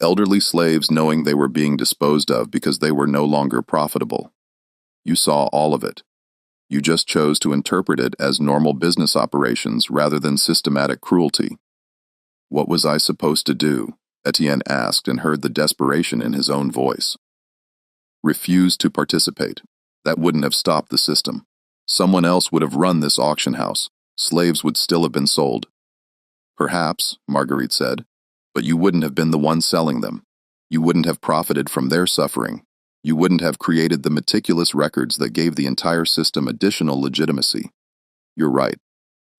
elderly slaves knowing they were being disposed of because they were no longer profitable. You saw all of it. You just chose to interpret it as normal business operations rather than systematic cruelty. What was I supposed to do? Etienne asked and heard the desperation in his own voice. Refuse to participate. That wouldn't have stopped the system. Someone else would have run this auction house. Slaves would still have been sold. Perhaps, Margarite said, but you wouldn't have been the one selling them. You wouldn't have profited from their suffering. You wouldn't have created the meticulous records that gave the entire system additional legitimacy. You're right.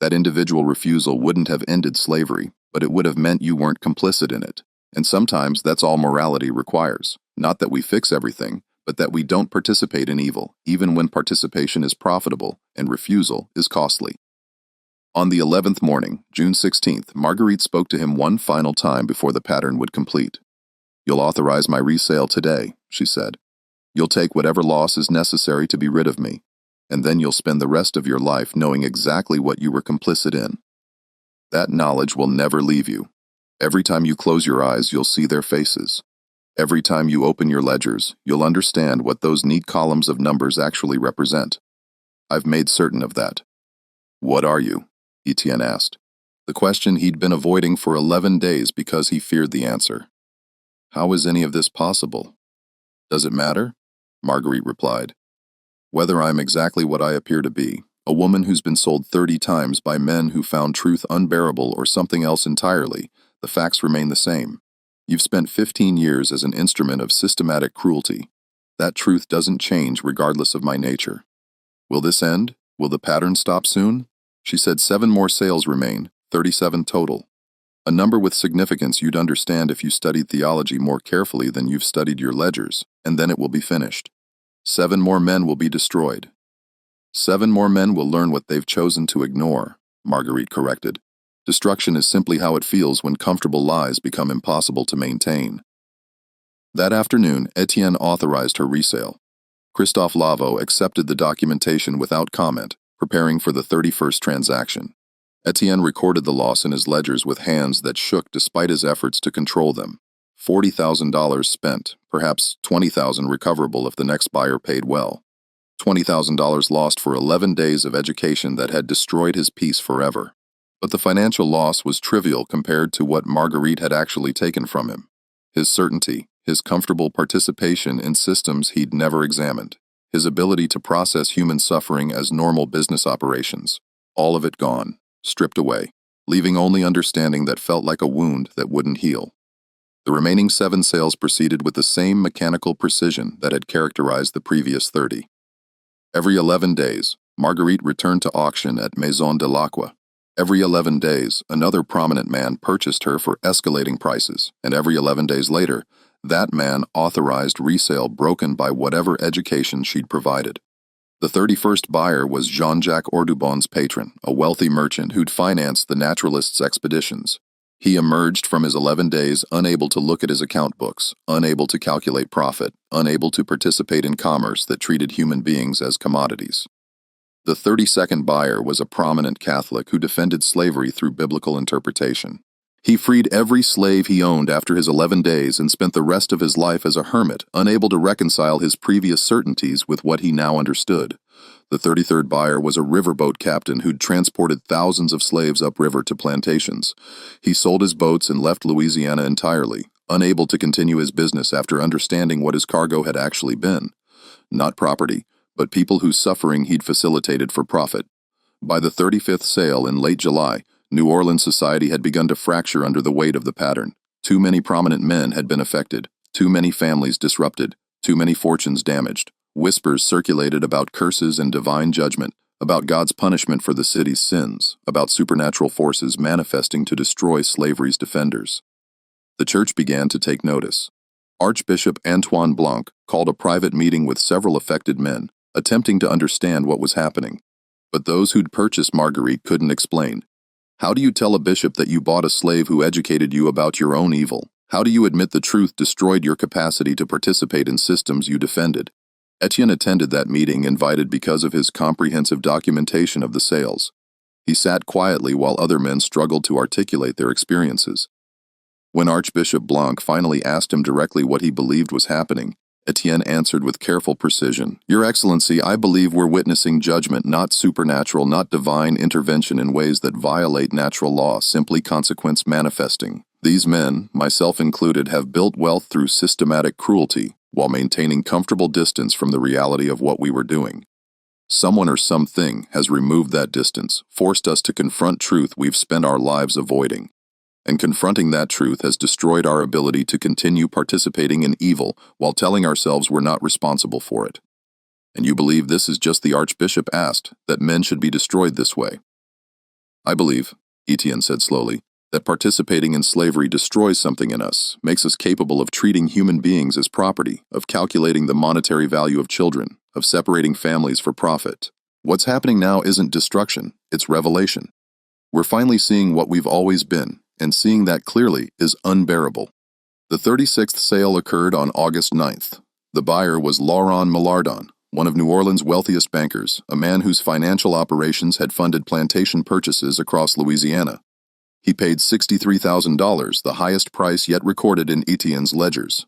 That individual refusal wouldn't have ended slavery, but it would have meant you weren't complicit in it. And sometimes that's all morality requires. Not that we fix everything, but that we don't participate in evil, even when participation is profitable and refusal is costly. On the 11th morning, June 16th, Margarite spoke to him one final time before the pattern would complete. You'll authorize my resale today, she said. You'll take whatever loss is necessary to be rid of me, and then you'll spend the rest of your life knowing exactly what you were complicit in. That knowledge will never leave you. Every time you close your eyes, you'll see their faces. Every time you open your ledgers, you'll understand what those neat columns of numbers actually represent. I've made certain of that. What are you? Etienne asked. The question he'd been avoiding for 11 days because he feared the answer. How is any of this possible? Does it matter? Margarite replied. Whether I'm exactly what I appear to be, a woman who's been sold 30 times by men who found truth unbearable or something else entirely, the facts remain the same. You've spent 15 years as an instrument of systematic cruelty. That truth doesn't change regardless of my nature. Will this end? Will the pattern stop soon? She said 7 more sales remain, 37 total. A number with significance you'd understand if you studied theology more carefully than you've studied your ledgers, and then it will be finished. 7 more men will be destroyed. 7 more men will learn what they've chosen to ignore, Margarite corrected. Destruction is simply how it feels when comfortable lies become impossible to maintain. That afternoon, Etienne authorized her resale. Christophe Lavo accepted the documentation without comment, preparing for the 31st transaction. Etienne recorded the loss in his ledgers with hands that shook despite his efforts to control them. $40,000 spent, perhaps $20,000 recoverable if the next buyer paid well. $20,000 lost for 11 days of education that had destroyed his peace forever. But the financial loss was trivial compared to what Margarite had actually taken from him. His certainty, his comfortable participation in systems he'd never examined, his ability to process human suffering as normal business operations, all of it gone, stripped away, leaving only understanding that felt like a wound that wouldn't heal. The remaining 7 sales proceeded with the same mechanical precision that had characterized the previous 30. Every 11 days, Margarite returned to auction at Maison de l'Aqua. Every 11 days, another prominent man purchased her for escalating prices, and every 11 days later, that man authorized resale broken by whatever education she'd provided. The 31st buyer was Jean-Jacques Audubon's patron, a wealthy merchant who'd financed the naturalist's expeditions. He emerged from his 11 days unable to look at his account books, unable to calculate profit, unable to participate in commerce that treated human beings as commodities. The 32nd buyer was a prominent Catholic who defended slavery through biblical interpretation. He freed every slave he owned after his 11 days and spent the rest of his life as a hermit, unable to reconcile his previous certainties with what he now understood. The 33rd buyer was a riverboat captain who'd transported thousands of slaves upriver to plantations. He sold his boats and left Louisiana entirely, unable to continue his business after understanding what his cargo had actually been. Not property, but people whose suffering he'd facilitated for profit. By the 35th sale in late July, New Orleans society had begun to fracture under the weight of the pattern. Too many prominent men had been affected, too many families disrupted, too many fortunes damaged. Whispers circulated about curses and divine judgment, about God's punishment for the city's sins, about supernatural forces manifesting to destroy slavery's defenders. The church began to take notice. Archbishop Antoine Blanc called a private meeting with several affected men, attempting to understand what was happening. But those who'd purchased Margarite couldn't explain. How do you tell a bishop that you bought a slave who educated you about your own evil? How do you admit the truth destroyed your capacity to participate in systems you defended? Etienne attended that meeting invited because of his comprehensive documentation of the sales. He sat quietly while other men struggled to articulate their experiences. When Archbishop Blanc finally asked him directly what he believed was happening, Etienne answered with careful precision, "Your Excellency, I believe we're witnessing judgment, not supernatural, not divine intervention in ways that violate natural law, simply consequence manifesting. These men, myself included, have built wealth through systematic cruelty, while maintaining comfortable distance from the reality of what we were doing. Someone or something has removed that distance, forced us to confront truth we've spent our lives avoiding. And confronting that truth has destroyed our ability to continue participating in evil while telling ourselves we're not responsible for it." "And you believe this is just," the Archbishop asked, "that men should be destroyed this way?" "I believe," Etienne said slowly, "that participating in slavery destroys something in us, makes us capable of treating human beings as property, of calculating the monetary value of children, of separating families for profit. What's happening now isn't destruction, it's revelation. We're finally seeing what we've always been, and seeing that clearly is unbearable." The 36th sale occurred on August 9th. The buyer was Laurent Millardon, one of New Orleans' wealthiest bankers, a man whose financial operations had funded plantation purchases across Louisiana. He paid $63,000, the highest price yet recorded in Etienne's ledgers.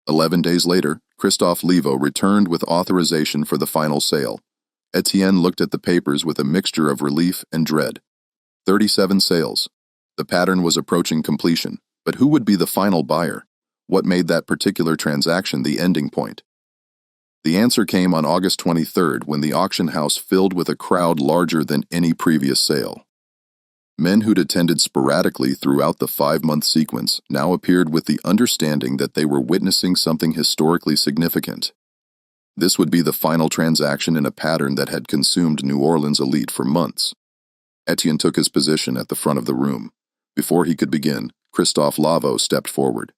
11 days later, Christophe Leveau returned with authorization for the final sale. Etienne looked at the papers with a mixture of relief and dread. 37 sales. The pattern was approaching completion, but who would be the final buyer? What made that particular transaction the ending point? The answer came on August 23rd when the auction house filled with a crowd larger than any previous sale. Men who'd attended sporadically throughout the 5-month sequence now appeared with the understanding that they were witnessing something historically significant. This would be the final transaction in a pattern that had consumed New Orleans' elite for months. Etienne took his position at the front of the room. Before he could begin, Christophe Leveau stepped forward.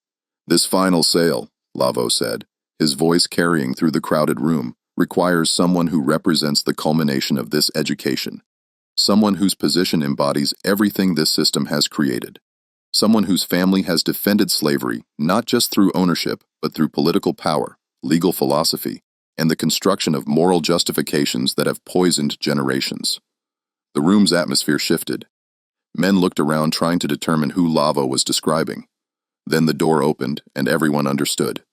"This final sale," Leveau said, his voice carrying through the crowded room, "requires someone who represents the culmination of this education. Someone whose position embodies everything this system has created. Someone whose family has defended slavery not just through ownership, but through political power, legal philosophy, and the construction of moral justifications that have poisoned generations." The room's atmosphere shifted. Men looked around trying to determine who Leveau was describing. Then the door opened, and everyone understood.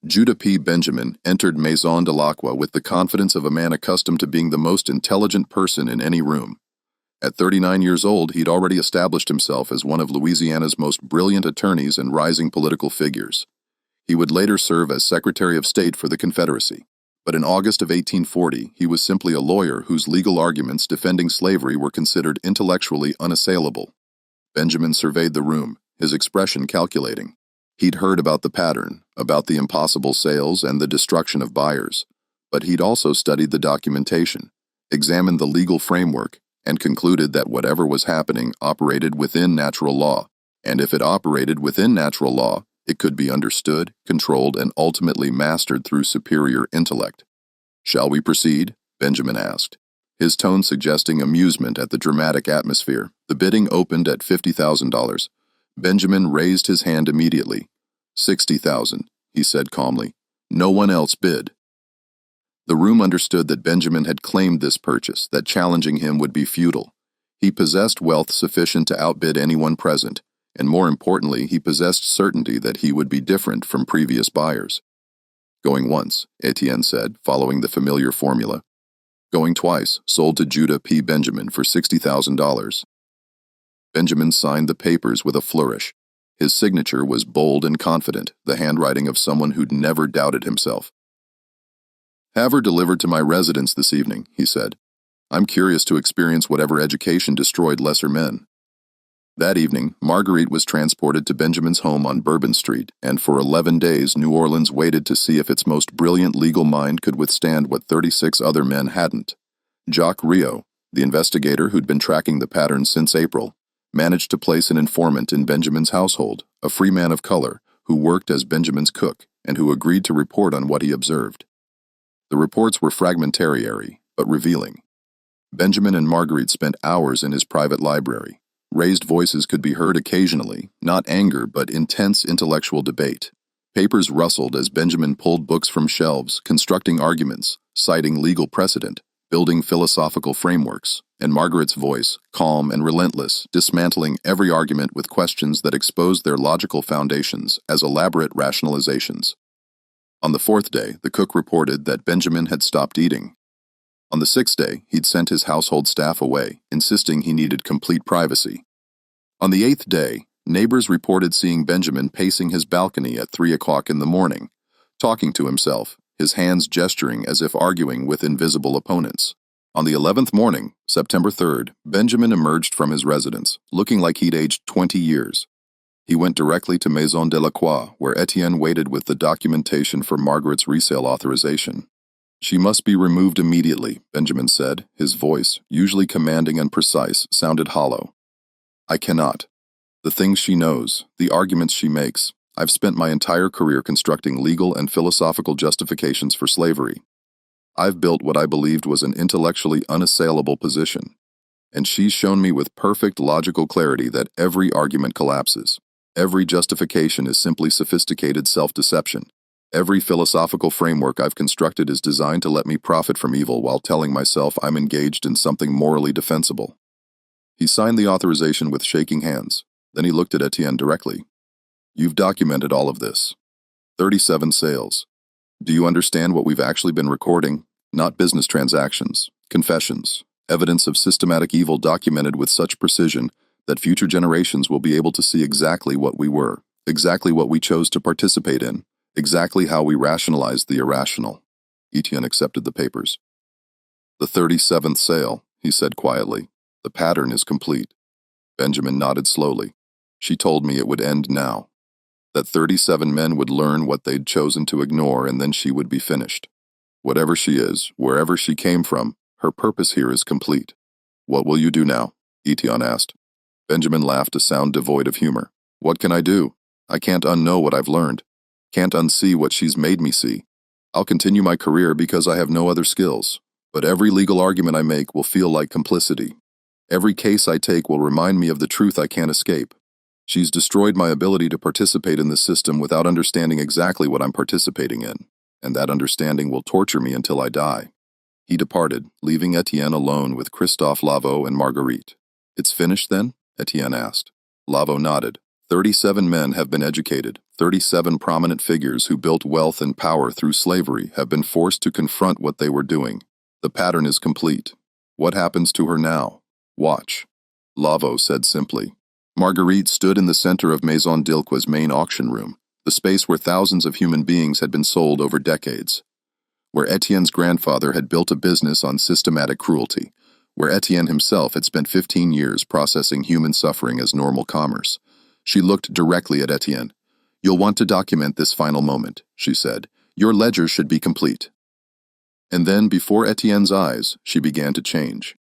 Judah P. Benjamin entered Maison de l'Aqua with the confidence of a man accustomed to being the most intelligent person in any room. At 39 years old, he'd already established himself as one of Louisiana's most brilliant attorneys and rising political figures. He would later serve as Secretary of State for the Confederacy. But in August of 1840, he was simply a lawyer whose legal arguments defending slavery were considered intellectually unassailable. Benjamin surveyed the room, his expression calculating. He'd heard about the pattern, about the impossible sales and the destruction of buyers, but he'd also studied the documentation, examined the legal framework, and concluded that whatever was happening operated within natural law, and if it operated within natural law, it could be understood, controlled, and ultimately mastered through superior intellect. "Shall we proceed?" Benjamin asked, his tone suggesting amusement at the dramatic atmosphere. The bidding opened at $50,000. Benjamin raised his hand immediately. $60,000, he said calmly. No one else bid. The room understood that Benjamin had claimed this purchase, that challenging him would be futile. He possessed wealth sufficient to outbid anyone present, and more importantly, he possessed certainty that he would be different from previous buyers. "Going once," Etienne said, following the familiar formula. "Going twice, sold to Judah P. Benjamin for $60,000. Benjamin signed the papers with a flourish. His signature was bold and confident, the handwriting of someone who'd never doubted himself. "Have her delivered to my residence this evening," he said. "I'm curious to experience whatever education destroyed lesser men." That evening, Margarite was transported to Benjamin's home on Bourbon Street, and for 11 days New Orleans waited to see if its most brilliant legal mind could withstand what 36 other men hadn't. Jacques Rio, the investigator who'd been tracking the pattern since April, managed to place an informant in Benjamin's household, a free man of color, who worked as Benjamin's cook and who agreed to report on what he observed. The reports were fragmentary, but revealing. Benjamin and Margarite spent hours in his private library. Raised voices could be heard occasionally, not anger but intense intellectual debate. Papers rustled as Benjamin pulled books from shelves, constructing arguments, citing legal precedent, building philosophical frameworks, and Margarite's voice, calm and relentless, dismantling every argument with questions that exposed their logical foundations as elaborate rationalizations. On the fourth day, the cook reported that Benjamin had stopped eating. On the sixth day, he'd sent his household staff away, insisting he needed complete privacy. On the eighth day, neighbors reported seeing Benjamin pacing his balcony at 3 o'clock in the morning, talking to himself, his hands gesturing as if arguing with invisible opponents. On the 11th morning, September 3rd, Benjamin emerged from his residence, looking like he'd aged 20 years. He went directly to Maison de la Croix, where Etienne waited with the documentation for Margarite's resale authorization. "She must be removed immediately," Benjamin said. His voice, usually commanding and precise, sounded hollow. "I cannot. The things she knows, the arguments she makes, I've spent my entire career constructing legal and philosophical justifications for slavery. I've built what I believed was an intellectually unassailable position, and she's shown me with perfect logical clarity that every argument collapses. Every justification is simply sophisticated self-deception. Every philosophical framework I've constructed is designed to let me profit from evil while telling myself I'm engaged in something morally defensible." He signed the authorization with shaking hands. Then he looked at Etienne directly. "You've documented all of this. 37 sales. Do you understand what we've actually been recording? Not business transactions, confessions, evidence of systematic evil documented with such precision that future generations will be able to see exactly what we were, exactly what we chose to participate in, exactly how we rationalized the irrational." Etienne accepted the papers. "The 37th sale," he said quietly. "The pattern is complete." Benjamin nodded slowly. "She told me it would end now. That 37 men would learn what they'd chosen to ignore, and then she would be finished. Whatever she is, wherever she came from, her purpose here is complete." "What will you do now?" Etienne asked. Benjamin laughed, a sound devoid of humor. "What can I do? I can't unknow what I've learned. Can't unsee what she's made me see. I'll continue my career because I have no other skills. But every legal argument I make will feel like complicity. Every case I take will remind me of the truth I can't escape. She's destroyed my ability to participate in the system without understanding exactly what I'm participating in, and that understanding will torture me until I die." He departed, leaving Etienne alone with Christophe, Lavo, and Margarite. "It's finished then?" Etienne asked. Lavo nodded. 37 men have been educated. 37 prominent figures who built wealth and power through slavery have been forced to confront what they were doing. The pattern is complete. What happens to her now? Watch. Lavo said simply. Marguerite stood in the center of Maison Dilqua's main auction room, the space where thousands of human beings had been sold over decades, where Etienne's grandfather had built a business on systematic cruelty, where Etienne himself had spent 15 years processing human suffering as normal commerce. She looked directly at Etienne. "You'll want to document this final moment," she said. "Your ledger should be complete." And then, before Etienne's eyes, she began to change.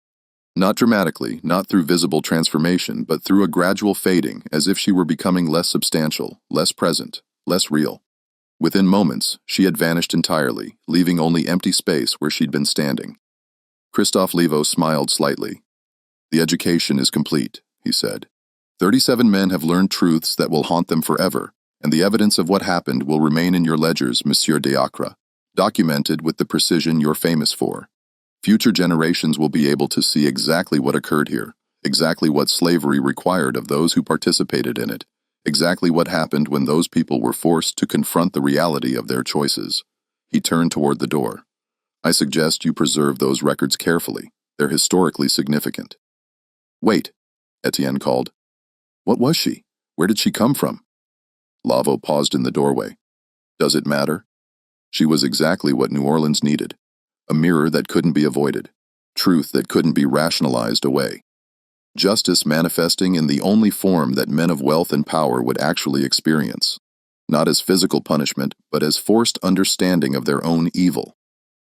Not dramatically, not through visible transformation, but through a gradual fading, as if she were becoming less substantial, less present, less real. Within moments, she had vanished entirely, leaving only empty space where she'd been standing. Christophe Levo smiled slightly. "The education is complete," he said. 37 men have learned truths that will haunt them forever, and the evidence of what happened will remain in your ledgers, Monsieur Diacre, documented with the precision you're famous for. Future generations will be able to see exactly what occurred here, exactly what slavery required of those who participated in it, exactly what happened when those people were forced to confront the reality of their choices. He turned toward the door. "I suggest you preserve those records carefully. They're historically significant." "Wait," Etienne called. "What was she? Where did she come from?" Lavo paused in the doorway. "Does it matter?" She was exactly what New Orleans needed. A mirror that couldn't be avoided. Truth that couldn't be rationalized away. Justice manifesting in the only form that men of wealth and power would actually experience. Not as physical punishment, but as forced understanding of their own evil.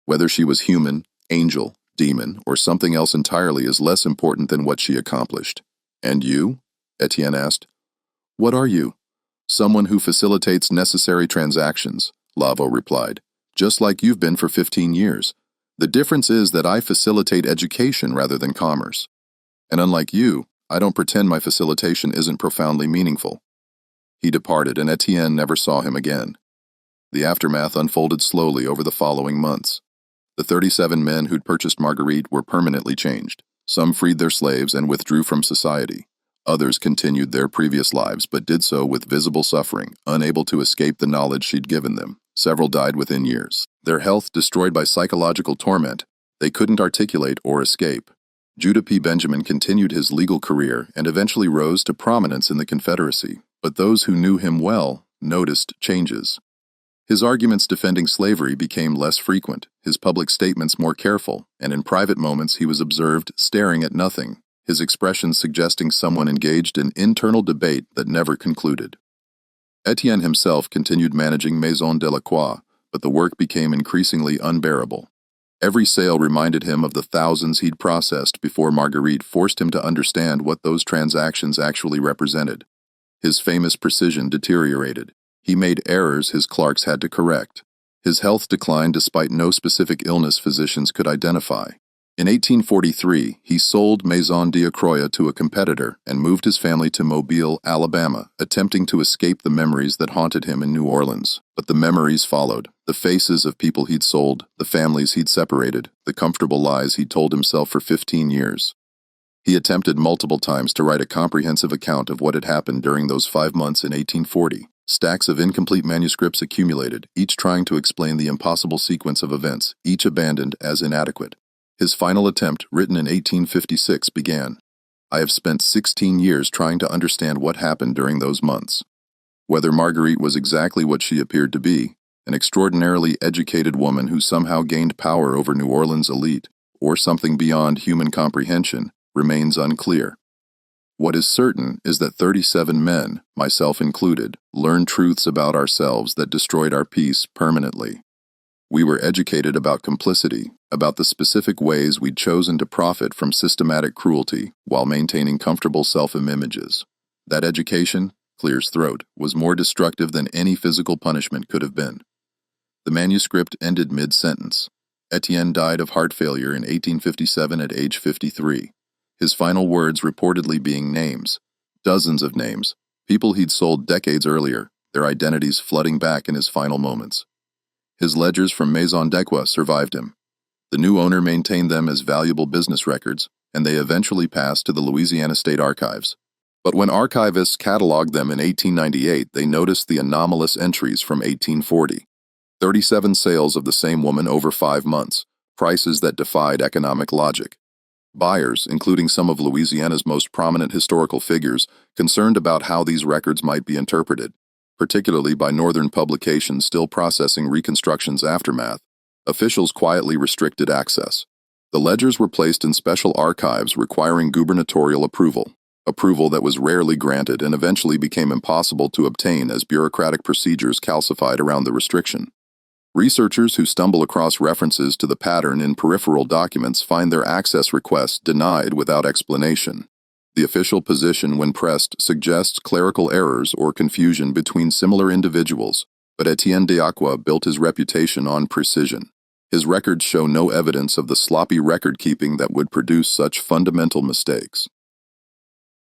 Whether she was human, angel, demon, or something else entirely is less important than what she accomplished. "And you?" Etienne asked. "What are you?" "Someone who facilitates necessary transactions," Lavo replied. "Just like you've been for 15 years. The difference is that I facilitate education rather than commerce. And unlike you, I don't pretend my facilitation isn't profoundly meaningful." He departed, and Etienne never saw him again. The aftermath unfolded slowly over the following months. The 37 men who'd purchased Margarite were permanently changed. Some freed their slaves and withdrew from society. Others continued their previous lives but did so with visible suffering, unable to escape the knowledge she'd given them. Several died within years. Their health destroyed by psychological torment, they couldn't articulate or escape. Judah P. Benjamin continued his legal career and eventually rose to prominence in the Confederacy, but those who knew him well noticed changes. His arguments defending slavery became less frequent, his public statements more careful, and in private moments he was observed staring at nothing, his expressions suggesting someone engaged in internal debate that never concluded. Etienne himself continued managing Maison Delacroix, but the work became increasingly unbearable. Every sale reminded him of the thousands he'd processed before Margarite forced him to understand what those transactions actually represented. His famous precision deteriorated. He made errors his clerks had to correct. His health declined despite no specific illness physicians could identify. In 1843, he sold Maison Delacroix to a competitor and moved his family to Mobile, Alabama, attempting to escape the memories that haunted him in New Orleans. But the memories followed. The faces of people he'd sold, the families he'd separated, the comfortable lies he'd told himself for 15 years. He attempted multiple times to write a comprehensive account of what had happened during those 5 months in 1840. Stacks of incomplete manuscripts accumulated, each trying to explain the impossible sequence of events, each abandoned as inadequate. His final attempt, written in 1856, began, "I have spent 16 years trying to understand what happened during those months." Whether Margarite was exactly what she appeared to be, an extraordinarily educated woman who somehow gained power over New Orleans' elite, or something beyond human comprehension, remains unclear. What is certain is that 37 men, myself included, learned truths about ourselves that destroyed our peace permanently. We were educated about complicity, about the specific ways we'd chosen to profit from systematic cruelty while maintaining comfortable self-images. That education, clears throat, was more destructive than any physical punishment could have been. The manuscript ended mid-sentence. Etienne died of heart failure in 1857 at age 53. His final words reportedly being names. Dozens of names. People he'd sold decades earlier, their identities flooding back in his final moments. His ledgers from Maison Delacroix survived him. The new owner maintained them as valuable business records, and they eventually passed to the Louisiana State Archives. But when archivists cataloged them in 1898, they noticed the anomalous entries from 1840. 37 sales of the same woman over 5 months, prices that defied economic logic. Buyers, including some of Louisiana's most prominent historical figures, concerned about how these records might be interpreted, particularly by northern publications still processing Reconstruction's aftermath, officials quietly restricted access. The ledgers were placed in special archives requiring gubernatorial approval that was rarely granted and eventually became impossible to obtain as bureaucratic procedures calcified around the restriction. Researchers who stumble across references to the pattern in peripheral documents find their access requests denied without explanation. The official position, when pressed, suggests clerical errors or confusion between similar individuals, but Etienne Delacroix built his reputation on precision. His records show no evidence of the sloppy record-keeping that would produce such fundamental mistakes.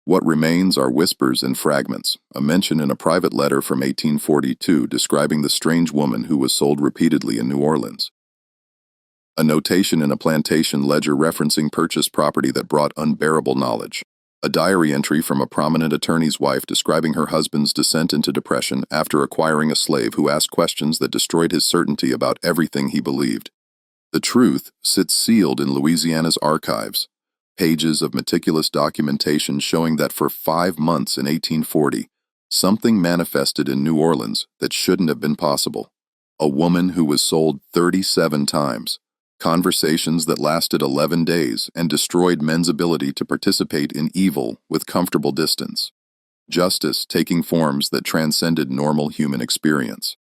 What remains are whispers and fragments, a mention in a private letter from 1842 describing the strange woman who was sold repeatedly in New Orleans. A notation in a plantation ledger referencing purchased property that brought unbearable knowledge. A diary entry from a prominent attorney's wife describing her husband's descent into depression after acquiring a slave who asked questions that destroyed his certainty about everything he believed. The truth sits sealed in Louisiana's archives. Pages of meticulous documentation showing that for 5 months in 1840, something manifested in New Orleans that shouldn't have been possible. A woman who was sold 37 times. Conversations that lasted 11 days and destroyed men's ability to participate in evil with comfortable distance. Justice taking forms that transcended normal human experience.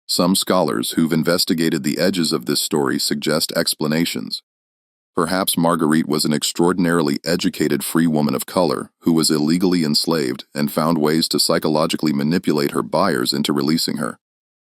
Some scholars who've investigated the edges of this story suggest explanations. Perhaps Margarite was an extraordinarily educated free woman of color who was illegally enslaved and found ways to psychologically manipulate her buyers into releasing her.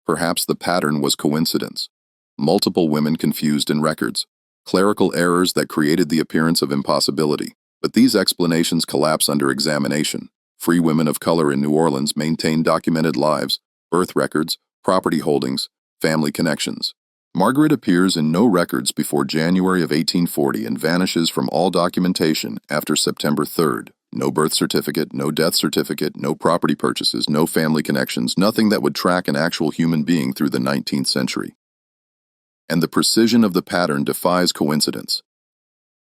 Perhaps the pattern was coincidence. Multiple women confused in records, clerical errors that created the appearance of impossibility. But these explanations collapse under examination. Free women of color in New Orleans maintained documented lives, birth records, property holdings, family connections. Margarite appears in no records before January of 1840 and vanishes from all documentation after September 3rd. No birth certificate, no death certificate, no property purchases, no family connections, nothing that would track an actual human being through the 19th century. And the precision of the pattern defies coincidence.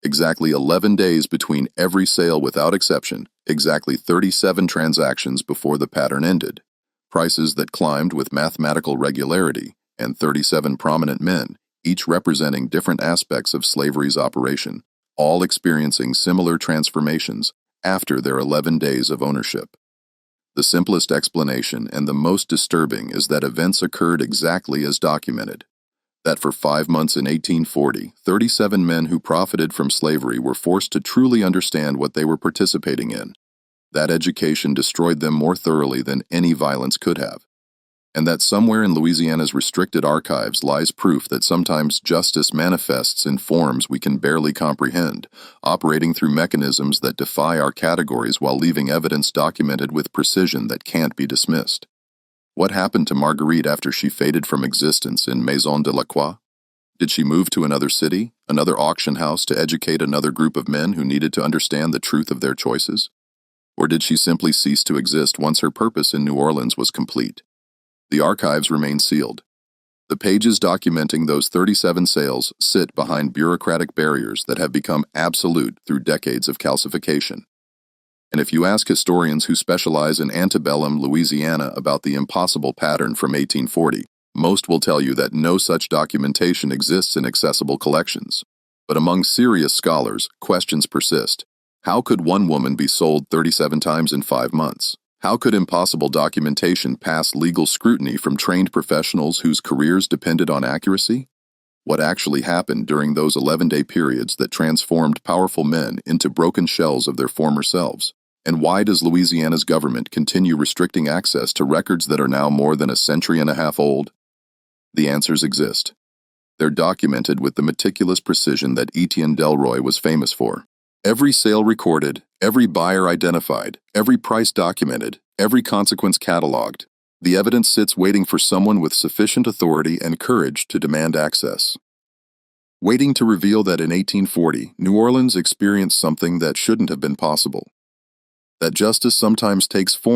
Exactly 11 days between every sale without exception, exactly 37 transactions before the pattern ended, prices that climbed with mathematical regularity, and 37 prominent men, each representing different aspects of slavery's operation, all experiencing similar transformations after their 11 days of ownership. The simplest explanation and the most disturbing is that events occurred exactly as documented. That for 5 months in 1840, 37 men who profited from slavery were forced to truly understand what they were participating in. That education destroyed them more thoroughly than any violence could have. And that somewhere in Louisiana's restricted archives lies proof that sometimes justice manifests in forms we can barely comprehend, operating through mechanisms that defy our categories while leaving evidence documented with precision that can't be dismissed. What happened to Marguerite after she faded from existence in Maison de la Croix? Did she move to another city, another auction house to educate another group of men who needed to understand the truth of their choices? Or did she simply cease to exist once her purpose in New Orleans was complete? The archives remain sealed. The pages documenting those 37 sales sit behind bureaucratic barriers that have become absolute through decades of calcification. And if you ask historians who specialize in antebellum Louisiana about the impossible pattern from 1840, most will tell you that no such documentation exists in accessible collections. But among serious scholars, questions persist. How could one woman be sold 37 times in 5 months? How could impossible documentation pass legal scrutiny from trained professionals whose careers depended on accuracy? What actually happened during those 11-day periods that transformed powerful men into broken shells of their former selves? And why does Louisiana's government continue restricting access to records that are now more than a century and a half old? The answers exist. They're documented with the meticulous precision that Etienne Delroy was famous for. Every sale recorded, every buyer identified, every price documented, every consequence cataloged. The evidence sits waiting for someone with sufficient authority and courage to demand access. Waiting to reveal that in 1840, New Orleans experienced something that shouldn't have been possible. That justice sometimes takes form